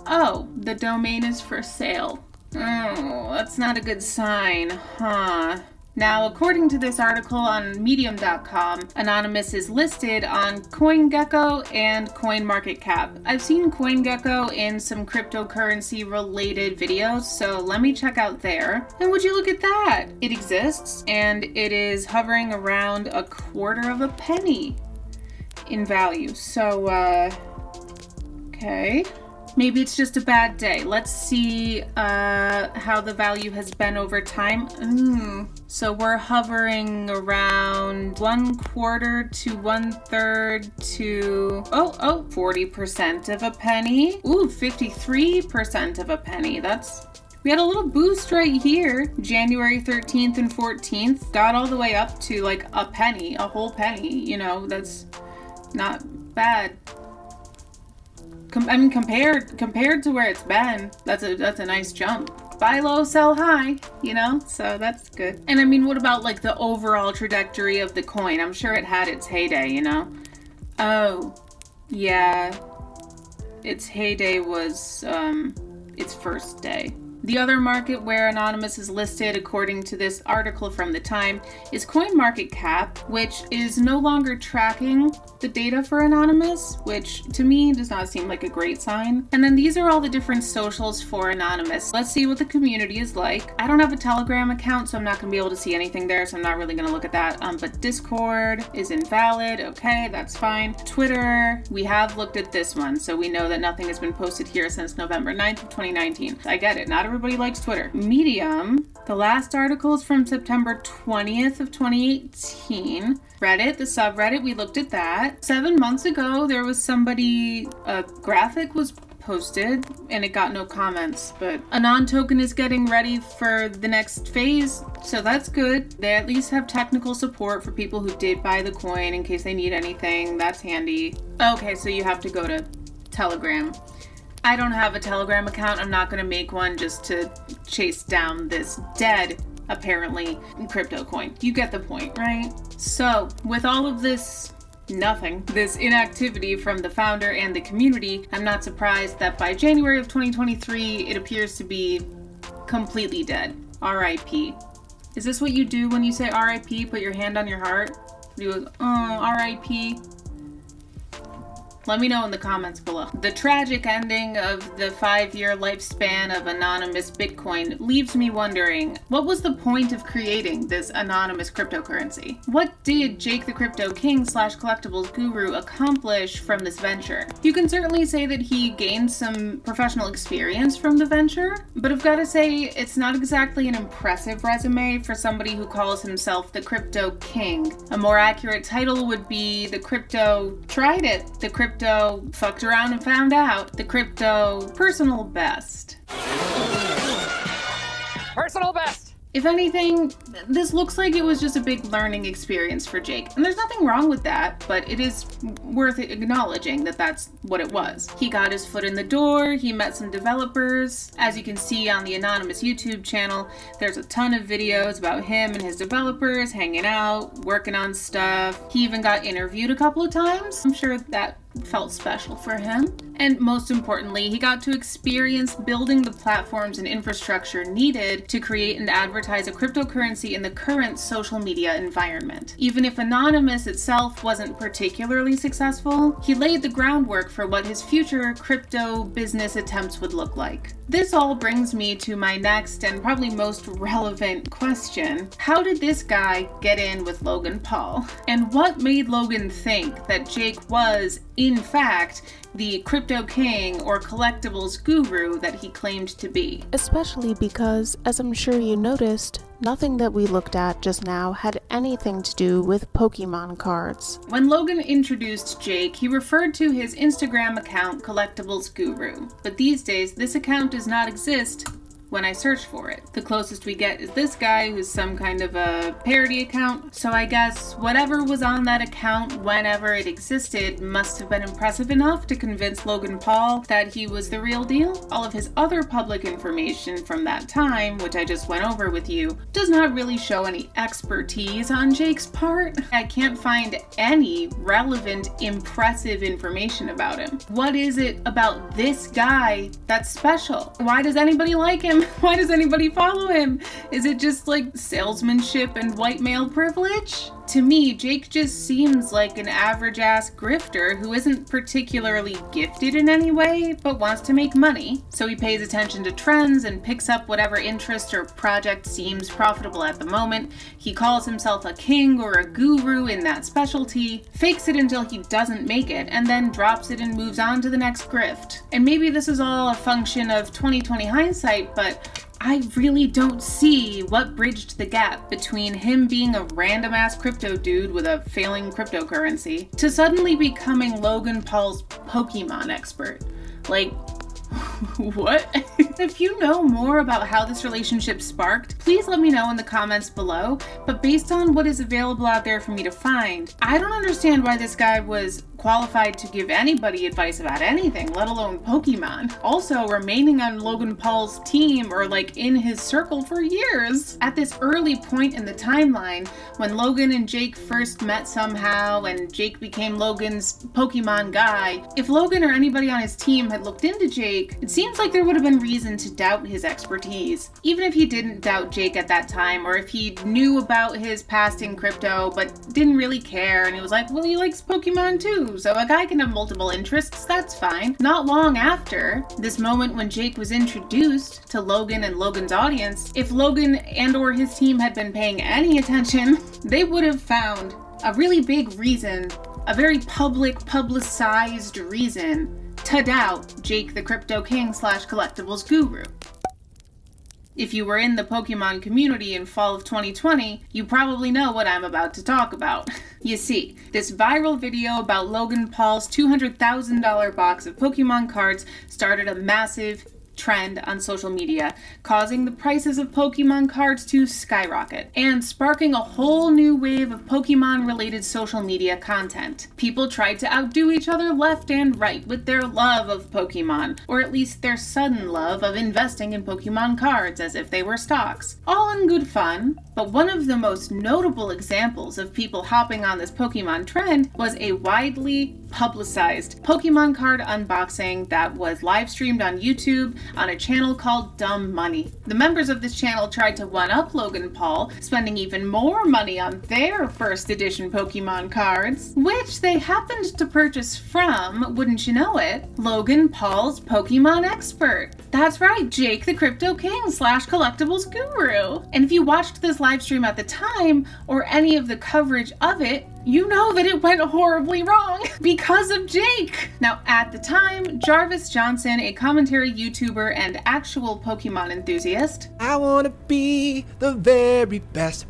[SPEAKER 1] Oh, the domain is for sale. Oh, that's not a good sign, huh? Now, according to this article on medium.com, Anonymous is listed on CoinGecko and CoinMarketCap. I've seen CoinGecko in some cryptocurrency related videos, so let me check out there. And would you look at that? It exists, and it is hovering around a quarter of a penny in value. So, okay. Maybe it's just a bad day. Let's see how the value has been over time. So we're hovering around 1/4 to 1/3 to 40% of a penny. Ooh, 53% of a penny. We had a little boost right here. January 13th and 14th got all the way up to like a penny, a whole penny. You know, that's not bad. Compared to where it's been, that's a nice jump. Buy low, sell high, you know, so that's good. And I mean, what about like the overall trajectory of the coin? I'm sure it had its heyday, you know? Oh, yeah. Its heyday was its first day. The other market where Anonymous is listed, according to this article from the Time, is CoinMarketCap, which is no longer tracking the data for Anonymous, which to me does not seem like a great sign. And then these are all the different socials for Anonymous. Let's see what the community is like. I don't have a Telegram account, so I'm not going to be able to see anything there, so I'm not really going to look at that. But Discord is invalid. Okay, that's fine. Twitter, we have looked at this one, so we know that nothing has been posted here since November 9th of 2019. I get it. Not everybody likes Twitter. Medium, the last article is from September 20th of 2018. Reddit, the subreddit, we looked at that. 7 months ago, there was somebody, a graphic was posted and it got no comments, but Anon token is getting ready for the next phase, so that's good. They at least have technical support for people who did buy the coin in case they need anything. That's handy. Okay, so you have to go to Telegram. I don't have a Telegram account. I'm not going to make one just to chase down this dead, apparently, crypto coin. You get the point, right? So, with all of this this inactivity from the founder and the community, I'm not surprised that by January of 2023, it appears to be completely dead. RIP. Is this what you do when you say RIP? Put your hand on your heart? You go, RIP. Let me know in the comments below. The tragic ending of the 5-year lifespan of anonymous Bitcoin leaves me wondering, what was the point of creating this anonymous cryptocurrency? What did Jake the Crypto King / Collectibles Guru accomplish from this venture? You can certainly say that he gained some professional experience from the venture, but I've got to say it's not exactly an impressive resume for somebody who calls himself the Crypto King. A more accurate title would be the Crypto Tried It, the Crypto fucked around and found out, the Crypto Personal Best.
[SPEAKER 12] Personal best!
[SPEAKER 1] If anything, this looks like it was just a big learning experience for Jake. And there's nothing wrong with that, but it is worth acknowledging that that's what it was. He got his foot in the door, he met some developers. As you can see on the Anonymous YouTube channel, there's a ton of videos about him and his developers hanging out, working on stuff. He even got interviewed a couple of times. I'm sure that felt special for him. And most importantly, he got to experience building the platforms and infrastructure needed to create and advertise a cryptocurrency in the current social media environment. Even if Anonymous itself wasn't particularly successful, he laid the groundwork for what his future crypto business attempts would look like. This all brings me to my next and probably most relevant question. How did this guy get in with Logan Paul? And what made Logan think that Jake was, in fact, the crypto king or collectibles guru that he claimed to be?
[SPEAKER 14] Especially because, as I'm sure you noticed, nothing that we looked at just now had anything to do with Pokemon cards.
[SPEAKER 1] When Logan introduced Jake, he referred to his Instagram account Collectibles Guru. But these days, this account does not exist when I search for it. The closest we get is this guy who's some kind of a parody account. So I guess whatever was on that account whenever it existed must have been impressive enough to convince Logan Paul that he was the real deal. All of his other public information from that time, which I just went over with you, does not really show any expertise on Jake's part. I can't find any relevant, impressive information about him. What is it about this guy that's special? Why does anybody like him? Why does anybody follow him? Is it just like salesmanship and white male privilege? To me, Jake just seems like an average-ass grifter who isn't particularly gifted in any way, but wants to make money. So he pays attention to trends and picks up whatever interest or project seems profitable at the moment. He calls himself a king or a guru in that specialty, fakes it until he doesn't make it, and then drops it and moves on to the next grift. And maybe this is all a function of 2020 hindsight, but I really don't see what bridged the gap between him being a random-ass crypto dude with a failing cryptocurrency to suddenly becoming Logan Paul's Pokemon expert. Like, what? If you know more about how this relationship sparked, please let me know in the comments below, but based on what is available out there for me to find, I don't understand why this guy was qualified to give anybody advice about anything, let alone Pokemon. Also, remaining on Logan Paul's team or like in his circle for years. At this early point in the timeline, when Logan and Jake first met somehow and Jake became Logan's Pokemon guy, if Logan or anybody on his team had looked into Jake, it seems like there would have been reason to doubt his expertise. Even if he didn't doubt Jake at that time, or if he knew about his past in crypto but didn't really care and he was like, well, he likes Pokemon too, so a guy can have multiple interests, that's fine. Not long after this moment when Jake was introduced to Logan and Logan's audience, if Logan and or his team had been paying any attention, they would have found a really big reason, a very publicized reason to doubt Jake the Crypto King / Collectibles Guru. If you were in the Pokemon community in fall of 2020, you probably know what I'm about to talk about. You see, this viral video about Logan Paul's $200,000 box of Pokemon cards started a massive trend on social media, causing the prices of Pokemon cards to skyrocket and sparking a whole new wave of Pokemon-related social media content. People tried to outdo each other left and right with their love of Pokemon, or at least their sudden love of investing in Pokemon cards as if they were stocks. All in good fun, but one of the most notable examples of people hopping on this Pokemon trend was a widely publicized Pokemon card unboxing that was live streamed on YouTube on a channel called Dumb Money. The members of this channel tried to one-up Logan Paul, spending even more money on their first edition Pokemon cards, which they happened to purchase from, wouldn't you know it, Logan Paul's Pokemon expert. That's right, Jake the Crypto King / Collectibles Guru. And if you watched this live stream at the time, or any of the coverage of it, you know that it went horribly wrong because of Jake. Now, at the time, Jarvis Johnson, a commentary YouTuber and actual Pokemon enthusiast,
[SPEAKER 12] I wanna be the very best,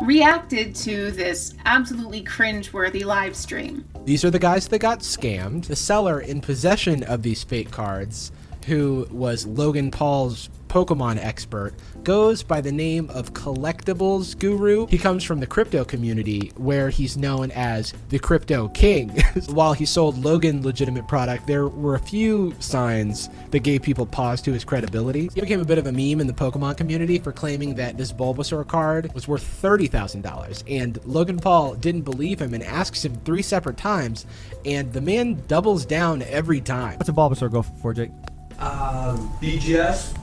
[SPEAKER 1] reacted to this absolutely cringe-worthy live stream.
[SPEAKER 12] These are the guys that got scammed. The seller in possession of these fake cards, who was Logan Paul's Pokemon expert, goes by the name of Collectibles Guru. He comes from the crypto community where he's known as the Crypto King. While he sold Logan legitimate product, there were a few signs that gave people pause to his credibility. He became a bit of a meme in the Pokemon community for claiming that this Bulbasaur card was worth $30,000, and Logan Paul didn't believe him and asks him 3 separate times, and the man doubles down every time.
[SPEAKER 15] What's a Bulbasaur go for, Jake?
[SPEAKER 16] BGS,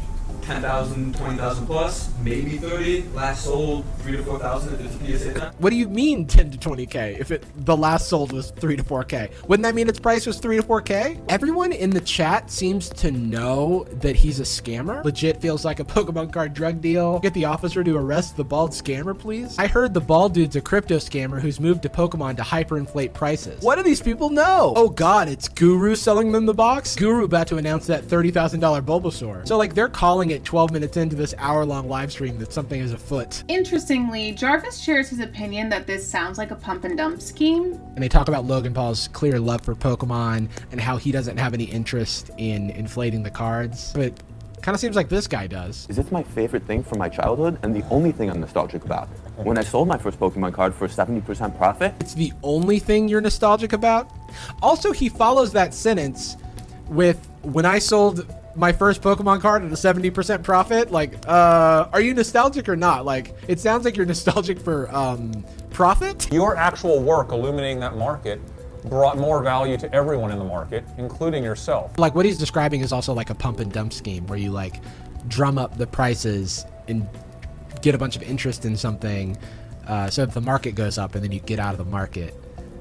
[SPEAKER 16] 10,000, 20,000 plus, maybe 30. Last sold 3 to 4,000 at the PSA time.
[SPEAKER 12] What do you mean 10 to 20K if the last sold was 3 to 4K? Wouldn't that mean its price was 3 to 4K? Everyone in the chat seems to know that he's a scammer. Legit feels like a Pokemon card drug deal. Get the officer to arrest the bald scammer, please. I heard the bald dude's a crypto scammer who's moved to Pokemon to hyperinflate prices. What do these people know? Oh god, it's Guru selling them the box? Guru about to announce that $30,000 Bulbasaur. So like they're calling it 12 minutes into this hour-long live stream that something is afoot.
[SPEAKER 1] Interestingly, Jarvis shares his opinion that this sounds like a pump and dump scheme.
[SPEAKER 12] And they talk about Logan Paul's clear love for Pokemon and how he doesn't have any interest in inflating the cards. But Kind of seems like this guy does.
[SPEAKER 15] Is this my favorite thing from my childhood and the only thing I'm nostalgic about? When I sold my first Pokemon card for 70% profit.
[SPEAKER 12] It's the only thing you're nostalgic about? Also, he follows that sentence with, when I sold my first Pokemon card at a 70% profit, like, are you nostalgic or not? Like, it sounds like you're nostalgic for profit.
[SPEAKER 17] Your actual work illuminating that market brought more value to everyone in the market, including yourself.
[SPEAKER 12] Like, what he's describing is also like a pump and dump scheme where you like drum up the prices and get a bunch of interest in something, so if the market goes up and then you get out of the market,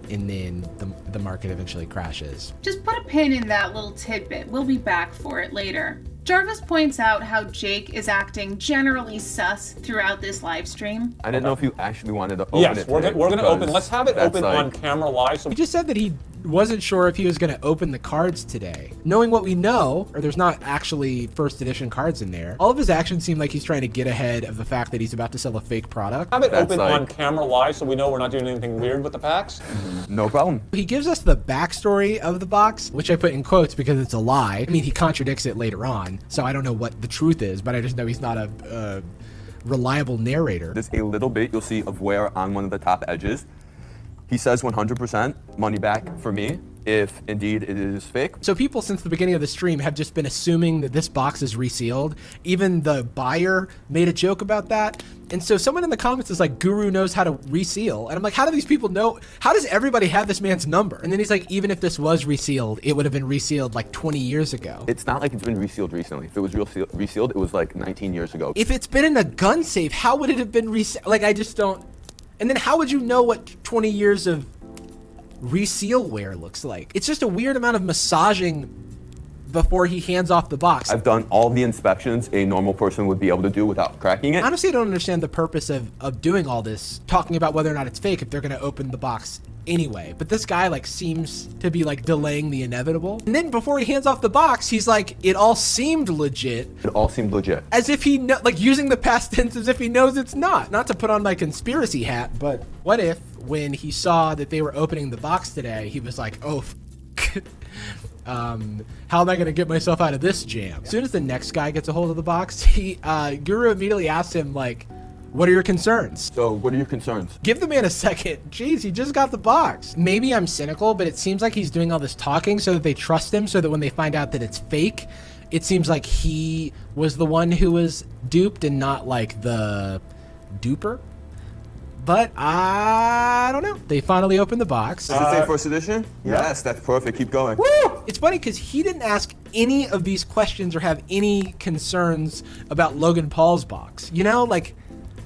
[SPEAKER 12] and then the market eventually crashes.
[SPEAKER 1] Just put a pin in that little tidbit. We'll be back for it later. Jarvis points out how Jake is acting generally sus throughout this live stream.
[SPEAKER 15] I didn't know if you actually wanted to open it.
[SPEAKER 17] Yes, we're going to open. Let's have it open on camera live.
[SPEAKER 12] He just said that he wasn't sure if he was going to open the cards today. Knowing what we know, or there's not actually first edition cards in there, all of his actions seem like he's trying to get ahead of the fact that he's about to sell a fake product.
[SPEAKER 17] Have it open on camera live so we know we're not doing anything weird with the packs.
[SPEAKER 15] No problem.
[SPEAKER 12] He gives us the backstory of the box, which I put in quotes because it's a lie. I mean, he contradicts it later on, so I don't know what the truth is, but I just know he's not a reliable narrator.
[SPEAKER 15] There's a little bit you'll see of wear on one of the top edges. He says 100% money back for me if indeed it is fake.
[SPEAKER 12] So people since the beginning of the stream have just been assuming that this box is resealed. Even the buyer made a joke about that. And so someone in the comments is like, Guru knows how to reseal. And I'm like, how do these people know? How does everybody have this man's number? And then he's like, even if this was resealed, it would have been resealed like 20 years ago.
[SPEAKER 15] It's not like it's been resealed recently. If it was resealed, it was like 19 years ago.
[SPEAKER 12] If it's been in a gun safe, how would it have been resealed? Like, I just don't. And then how would you know what 20 years of reseal wear looks like? It's just a weird amount of massaging before he hands off the box.
[SPEAKER 15] I've done all the inspections a normal person would be able to do without cracking it.
[SPEAKER 12] Honestly, I don't understand the purpose of doing all this, talking about whether or not it's fake if they're going to open the box anyway. But this guy like seems to be like delaying the inevitable. And then before he hands off the box, he's like, it all seemed legit.
[SPEAKER 15] It all seemed legit.
[SPEAKER 12] As if he like using the past tense as if he knows it's not. Not to put on my conspiracy hat, but what if when he saw that they were opening the box today, he was like, oh, how am I going to get myself out of this jam? As soon as the next guy gets a hold of the box, Guru immediately asks him like, what are your concerns?
[SPEAKER 15] So what are your concerns?
[SPEAKER 12] Give the man a second. Jeez, he just got the box. Maybe I'm cynical, but it seems like he's doing all this talking so that they trust him, so that when they find out that it's fake, it seems like he was the one who was duped and not like the duper. But I don't know. They finally opened the box.
[SPEAKER 15] Does it say first edition? Yeah. Yes, that's perfect. Keep going.
[SPEAKER 12] Woo! It's funny because he didn't ask any of these questions or have any concerns about Logan Paul's box. You know, like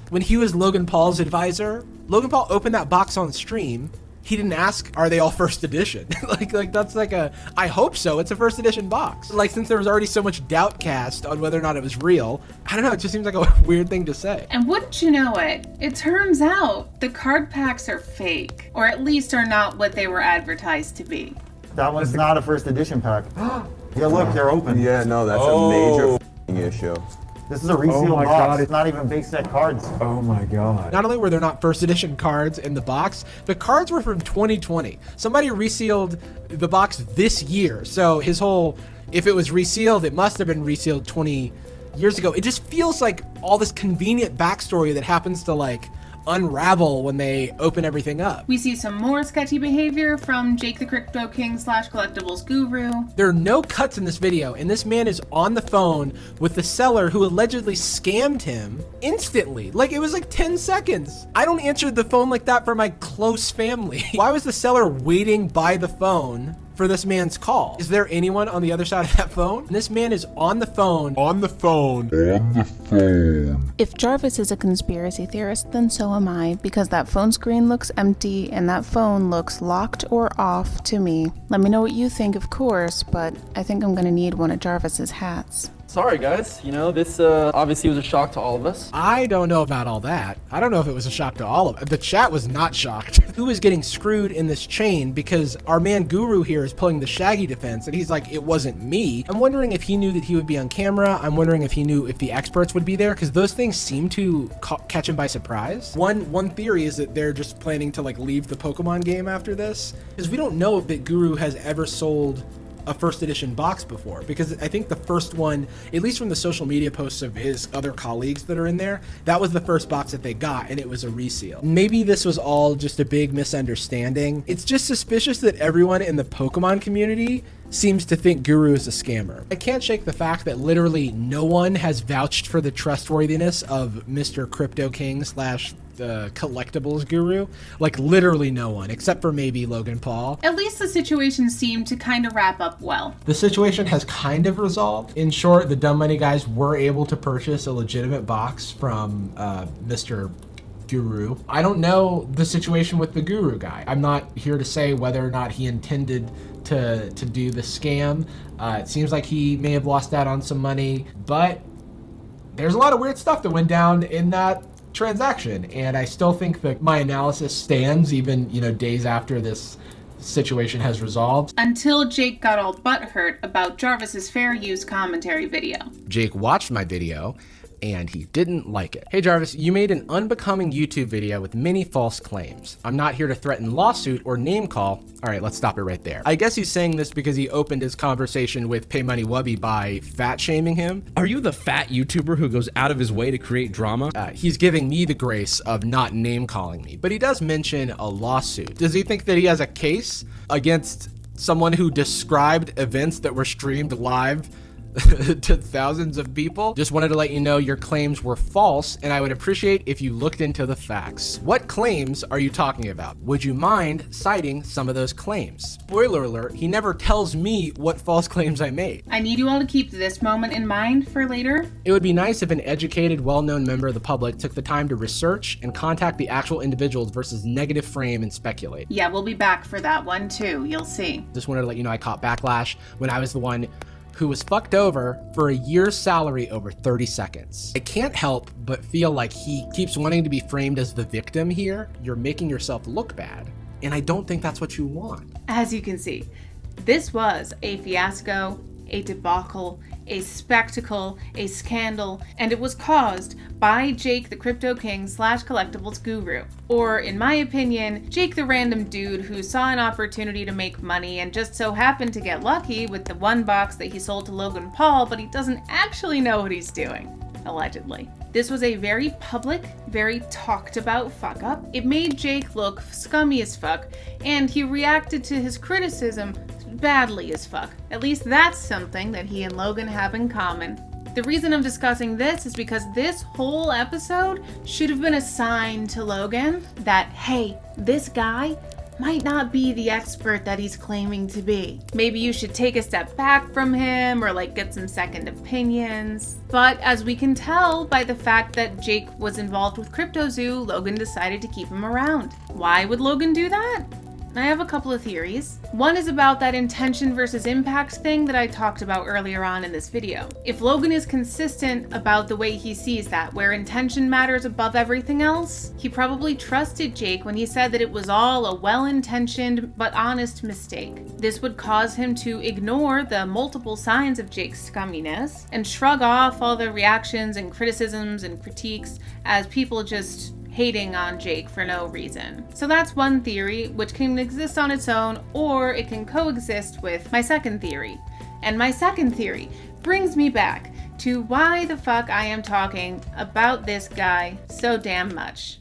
[SPEAKER 12] when he was Logan Paul's advisor, Logan Paul opened that box on stream. He didn't ask, are they all first edition? like that's like a, I hope so. It's a first edition box. Like, since there was already so much doubt cast on whether or not it was real, I don't know, it just seems like a weird thing to say.
[SPEAKER 1] And wouldn't you know it, it turns out the card packs are fake, or at least are not what they were advertised to be.
[SPEAKER 18] That one's not a first edition pack. Yeah, look, they're open.
[SPEAKER 15] Yeah, no, that's a major issue.
[SPEAKER 18] This is a resealed box. God, it's not even base set cards.
[SPEAKER 7] Oh my god.
[SPEAKER 12] Not only were there not first edition cards in the box, the cards were from 2020. Somebody resealed the box this year. So his whole, if it was resealed, it must have been resealed 20 years ago. It just feels like all this convenient backstory that happens to like unravel when they open everything up.
[SPEAKER 1] We see some more sketchy behavior from Jake the Crypto King / Collectibles Guru.
[SPEAKER 12] There are no cuts in this video, and this man is on the phone with the seller who allegedly scammed him instantly. Like, it was like 10 seconds. I don't answer the phone like that for my close family. Why was the seller waiting by the phone for this man's call? Is there anyone on the other side of that phone? And this man is on the phone.
[SPEAKER 14] If Jarvis is a conspiracy theorist, then so am I, because that phone screen looks empty and that phone looks locked or off to me. Let me know what you think, of course, but I think I'm gonna need one of Jarvis's hats.
[SPEAKER 19] Sorry guys, you know, this obviously was a shock to all of us.
[SPEAKER 12] I don't know about all that. I don't know if it was a shock to all of it. The chat was not shocked. Who is getting screwed in this chain? Because our man Guru here is pulling the Shaggy defense and he's like, it wasn't me. I'm wondering if he knew that he would be on camera. I'm wondering if he knew if the experts would be there, because those things seem to catch him by surprise. One theory is that they're just planning to like leave the Pokemon game after this, because we don't know that Guru has ever sold a first edition box before, because I think the first one, at least from the social media posts of his other colleagues that are in there, that was the first box that they got, and it was a reseal. Maybe this was all just a big misunderstanding. It's just suspicious that everyone in the Pokemon community seems to think Guru is a scammer. I can't shake the fact that literally no one has vouched for the trustworthiness of Mr. Crypto King / the Collectibles Guru. Like literally no one, except for maybe Logan Paul.
[SPEAKER 1] At least the situation seemed to kind of wrap up well.
[SPEAKER 12] The situation has kind of resolved. In short, the Dumb Money guys were able to purchase a legitimate box from Mr. Guru. I don't know the situation with the Guru guy. I'm not here to say whether or not he intended to do the scam. It seems like he may have lost out on some money, but there's a lot of weird stuff that went down in that transaction, and I still think that my analysis stands even, days after this situation has resolved.
[SPEAKER 1] Until Jake got all butthurt about Jarvis's fair use commentary video.
[SPEAKER 12] Jake watched my video and he didn't like it. Hey Jarvis, you made an unbecoming YouTube video with many false claims. I'm not here to threaten lawsuit or name call. All right, let's stop it right there. I guess he's saying this because he opened his conversation with Pay Money Wubby by fat shaming him.
[SPEAKER 20] Are you the fat YouTuber who goes out of his way to create drama?
[SPEAKER 12] He's giving me the grace of not name calling me, but he does mention a lawsuit. Does he think that he has a case against someone who described events that were streamed live to thousands of people? Just wanted to let you know your claims were false, and I would appreciate if you looked into the facts. What claims are you talking about? Would you mind citing some of those claims? Spoiler alert, he never tells me what false claims I made.
[SPEAKER 1] I need you all to keep this moment in mind for later.
[SPEAKER 12] It would be nice if an educated, well-known member of the public took the time to research and contact the actual individuals versus negative frame and speculate.
[SPEAKER 1] Yeah, we'll be back for that one too, you'll see.
[SPEAKER 12] Just wanted to let you know I caught backlash when I was the one who was fucked over for a year's salary over 30 seconds. I can't help but feel like he keeps wanting to be framed as the victim here. You're making yourself look bad, and I don't think that's what you want.
[SPEAKER 1] As you can see, this was a fiasco, a debacle, a spectacle, a scandal, and it was caused by Jake the Crypto King / Collectibles Guru. Or, in my opinion, Jake the random dude who saw an opportunity to make money and just so happened to get lucky with the one box that he sold to Logan Paul, but he doesn't actually know what he's doing. Allegedly. This was a very public, very talked about fuck up. It made Jake look scummy as fuck, and he reacted to his criticism badly as fuck. At least that's something that he and Logan have in common. The reason I'm discussing this is because this whole episode should have been a sign to Logan that, hey, this guy might not be the expert that he's claiming to be. Maybe you should take a step back from him or get some second opinions. But as we can tell by the fact that Jake was involved with cryptozoo, Logan decided to keep him around. Why would Logan do that? I have a couple of theories. One is about that intention versus impact thing that I talked about earlier on in this video. If Logan is consistent about the way he sees that, where intention matters above everything else, he probably trusted Jake when he said that it was all a well-intentioned but honest mistake. This would cause him to ignore the multiple signs of Jake's scumminess and shrug off all the reactions and criticisms and critiques as people just hating on Jake for no reason. So that's one theory, which can exist on its own, or it can coexist with my second theory. And my second theory brings me back to why the fuck I am talking about this guy so damn much.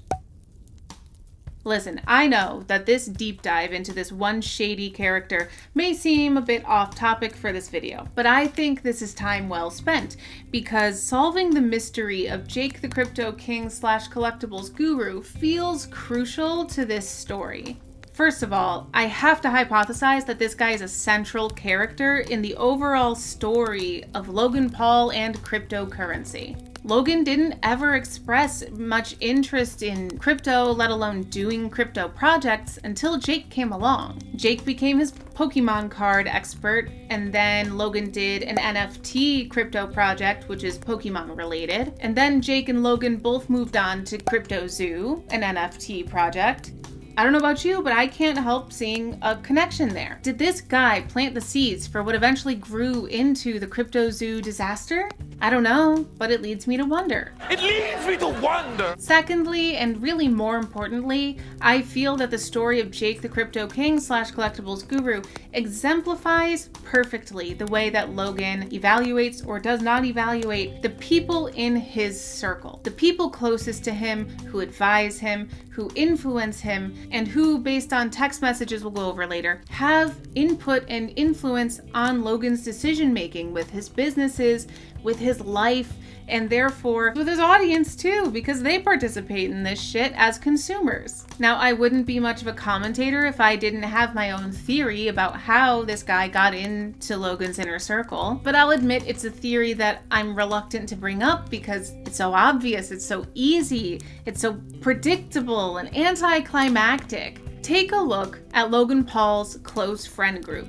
[SPEAKER 1] Listen, I know that this deep dive into this one shady character may seem a bit off topic for this video, but I think this is time well spent, because solving the mystery of Jake the Crypto King / Collectibles Guru feels crucial to this story. First of all, I have to hypothesize that this guy is a central character in the overall story of Logan Paul and cryptocurrency. Logan didn't ever express much interest in crypto, let alone doing crypto projects, until Jake came along. Jake became his Pokemon card expert, and then Logan did an NFT crypto project, which is Pokemon related. And then Jake and Logan both moved on to cryptozoo, an NFT project. I don't know about you, but I can't help seeing a connection there. Did this guy plant the seeds for what eventually grew into the cryptozoo disaster? I don't know, but it leads me to wonder.
[SPEAKER 7] It leads me to wonder.
[SPEAKER 1] Secondly, and really more importantly, I feel that the story of Jake the Crypto King / Collectibles Guru exemplifies perfectly the way that Logan evaluates or does not evaluate the people in his circle. The people closest to him, who advise him, who influence him, and who, based on text messages we'll go over later, have input and influence on Logan's decision making with his businesses, with his life, and therefore with his audience too, because they participate in this shit as consumers. Now, I wouldn't be much of a commentator if I didn't have my own theory about how this guy got into Logan's inner circle, but I'll admit it's a theory that I'm reluctant to bring up because it's so obvious, it's so easy, it's so predictable and anticlimactic. Take a look at Logan Paul's close friend group,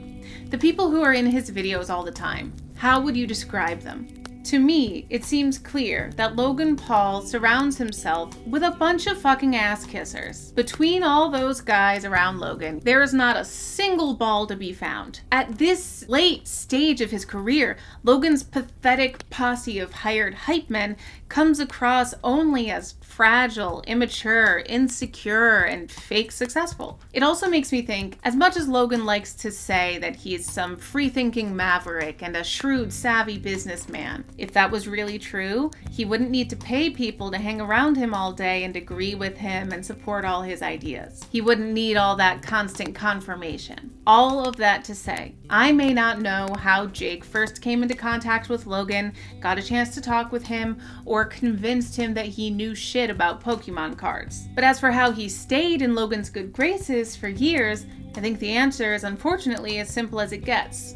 [SPEAKER 1] the people who are in his videos all the time. How would you describe them? To me, it seems clear that Logan Paul surrounds himself with a bunch of fucking ass kissers. Between all those guys around Logan, there is not a single ball to be found. At this late stage of his career, Logan's pathetic posse of hired hype men comes across only as fragile, immature, insecure, and fake successful. It also makes me think, as much as Logan likes to say that he's some free-thinking maverick and a shrewd, savvy businessman, if that was really true, he wouldn't need to pay people to hang around him all day and agree with him and support all his ideas. He wouldn't need all that constant confirmation. All of that to say, I may not know how Jake first came into contact with Logan, got a chance to talk with him, or convinced him that he knew shit about Pokemon cards. But as for how he stayed in Logan's good graces for years, I think the answer is unfortunately as simple as it gets.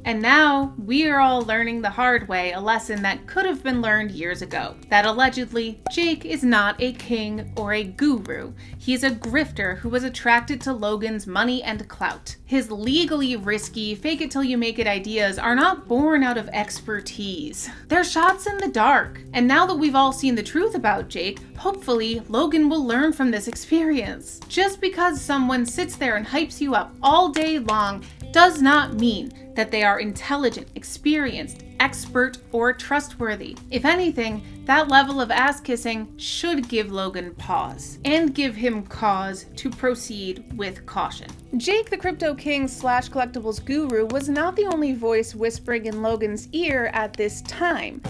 [SPEAKER 1] And now, we are all learning the hard way a lesson that could have been learned years ago. That allegedly, Jake is not a king or a guru. He's a grifter who was attracted to Logan's money and clout. His legally risky, fake-it-till-you-make-it ideas are not born out of expertise. They're shots in the dark. And now that we've all seen the truth about Jake, hopefully, Logan will learn from this experience. Just because someone sits there and hypes you up all day long does not mean that they are intelligent, experienced, expert, or trustworthy. If anything, that level of ass-kissing should give Logan pause, and give him cause to proceed with caution. Jake the Crypto King / Collectibles Guru was not the only voice whispering in Logan's ear at this time.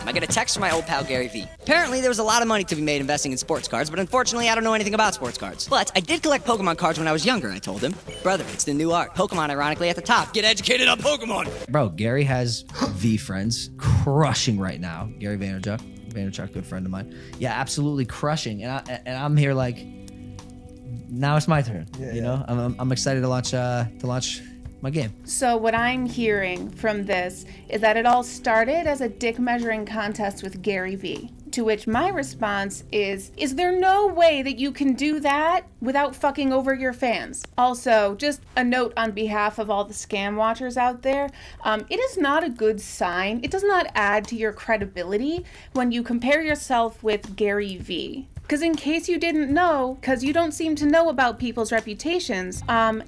[SPEAKER 10] I get a text from my old pal Gary V. Apparently there was a lot of money to be made investing in sports cards, but unfortunately I don't know anything about sports cards. But I did collect Pokemon cards when I was younger, I told him. Brother, it's the new art. Pokemon ironically at the top. Get educated on Pokemon!
[SPEAKER 11] Bro, Gary has V friends crushing right now. Gary Vaynerchuk, good friend of mine. Yeah, absolutely crushing. And I'm here like, now it's my turn. You know, I'm excited to launch my game.
[SPEAKER 1] So what I'm hearing from this is that it all started as a dick measuring contest with Gary V. To which my response is there no way that you can do that without fucking over your fans? Also, just a note on behalf of all the scam watchers out there, it is not a good sign. It does not add to your credibility when you compare yourself with Gary V. Because in case you didn't know, because you don't seem to know about people's reputations,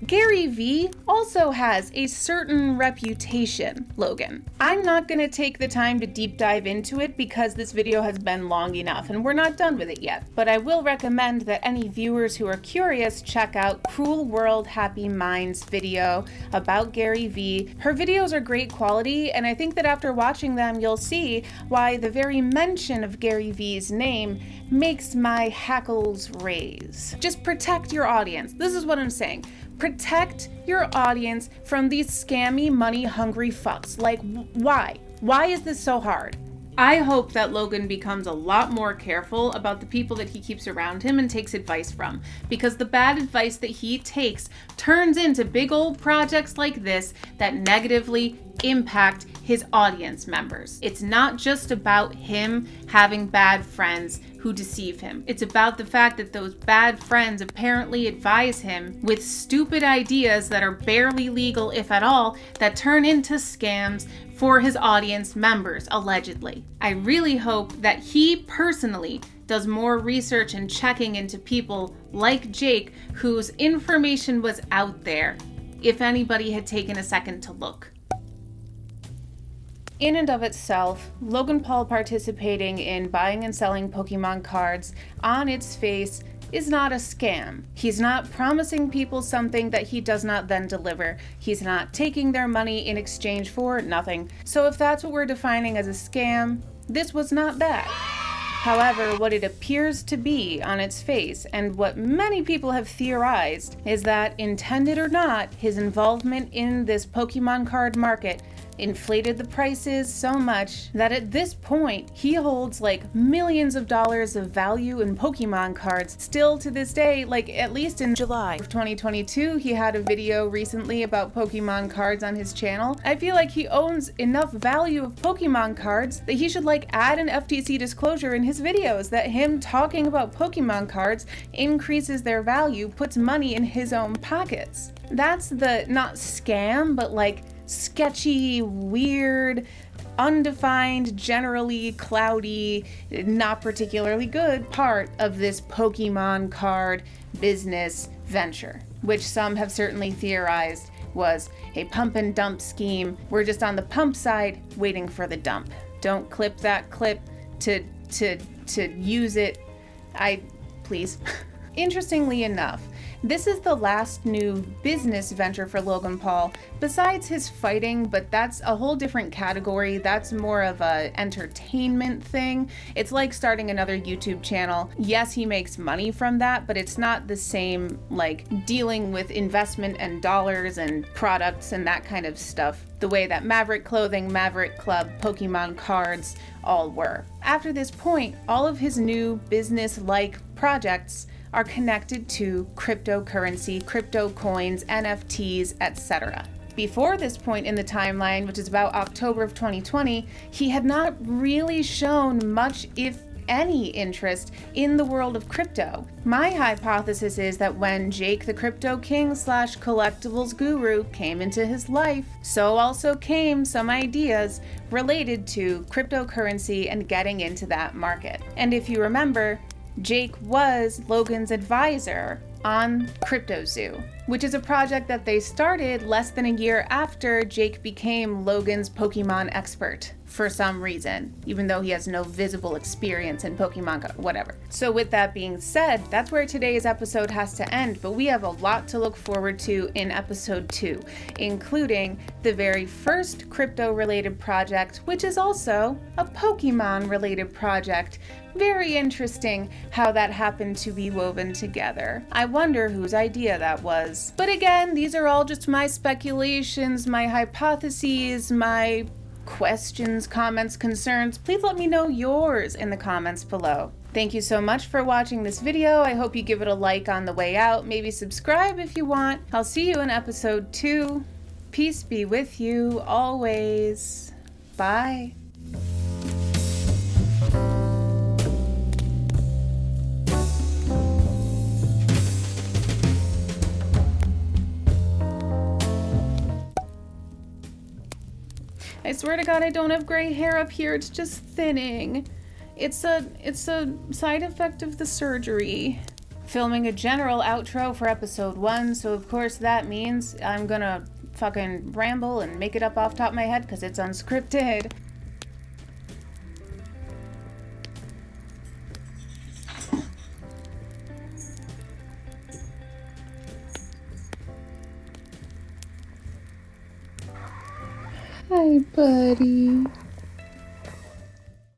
[SPEAKER 1] Gary V also has a certain reputation, Logan. I'm not going to take the time to deep dive into it because this video has been long enough and we're not done with it yet. But I will recommend that any viewers who are curious check out Cruel World Happy Minds video about Gary V. Her videos are great quality, and I think that after watching them, you'll see why the very mention of Gary V's name makes my hackles raise. Just protect your audience. This is what I'm saying. Protect your audience from these scammy, money-hungry fucks. Like, why? Why is this so hard? I hope that Logan becomes a lot more careful about the people that he keeps around him and takes advice from, because the bad advice that he takes turns into big old projects like this that negatively impact his audience members. It's not just about him having bad friends who deceive him. It's about the fact that those bad friends apparently advise him with stupid ideas that are barely legal, if at all, that turn into scams for his audience members, allegedly. I really hope that he personally does more research and checking into people like Jake, whose information was out there if anybody had taken a second to look. In and of itself, Logan Paul participating in buying and selling Pokemon cards on its face is not a scam. He's not promising people something that he does not then deliver. He's not taking their money in exchange for nothing. So if that's what we're defining as a scam, this was not that. However, what it appears to be on its face, and what many people have theorized, is that, intended or not, his involvement in this Pokemon card market inflated the prices so much that at this point he holds like millions of dollars of value in Pokemon cards still to this day. Like, at least in July of 2022 he had a video recently about Pokemon cards on his channel. I feel like he owns enough value of Pokemon cards that he should like add an FTC disclosure in his videos that him talking about Pokemon cards increases their value, puts money in his own pockets. That's the, not scam, but like sketchy, weird, undefined, generally cloudy, not particularly good part of this Pokemon card business venture, which some have certainly theorized was a pump and dump scheme. We're just on the pump side waiting for the dump. Don't clip that clip to use it. Please. Interestingly enough, this is the last new business venture for Logan Paul, besides his fighting, but that's a whole different category. That's more of a entertainment thing. It's like starting another YouTube channel. Yes, he makes money from that, but it's not the same like dealing with investment and dollars and products and that kind of stuff, the way that Maverick Clothing, Maverick Club, Pokemon cards all were. After this point, all of his new business-like projects are connected to cryptocurrency, crypto coins, NFTs, etc. Before this point in the timeline, which is about October of 2020, he had not really shown much, if any, interest in the world of crypto. My hypothesis is that when Jake the Crypto King / Collectibles Guru came into his life, so also came some ideas related to cryptocurrency and getting into that market. And if you remember, Jake was Logan's advisor on cryptozoo, which is a project that they started less than a year after Jake became Logan's Pokemon expert for some reason, even though he has no visible experience in Pokemon, whatever. So with that being said, that's where today's episode has to end, but we have a lot to look forward to in episode 2, including the very first crypto-related project, which is also a Pokemon-related project. Very interesting how that happened to be woven together. I wonder whose idea that was. But again, these are all just my speculations, my hypotheses, my questions, comments, concerns. Please let me know yours in the comments below. Thank you so much for watching this video. I hope you give it a like on the way out. Maybe subscribe if you want. I'll see you in episode 2. Peace be with you always. Bye. I swear to God, I don't have gray hair up here. It's just thinning. It's a side effect of the surgery. Filming a general outro for episode 1, so of course that means I'm gonna fucking ramble and make it up off the top of my head because it's unscripted. Hi, buddy.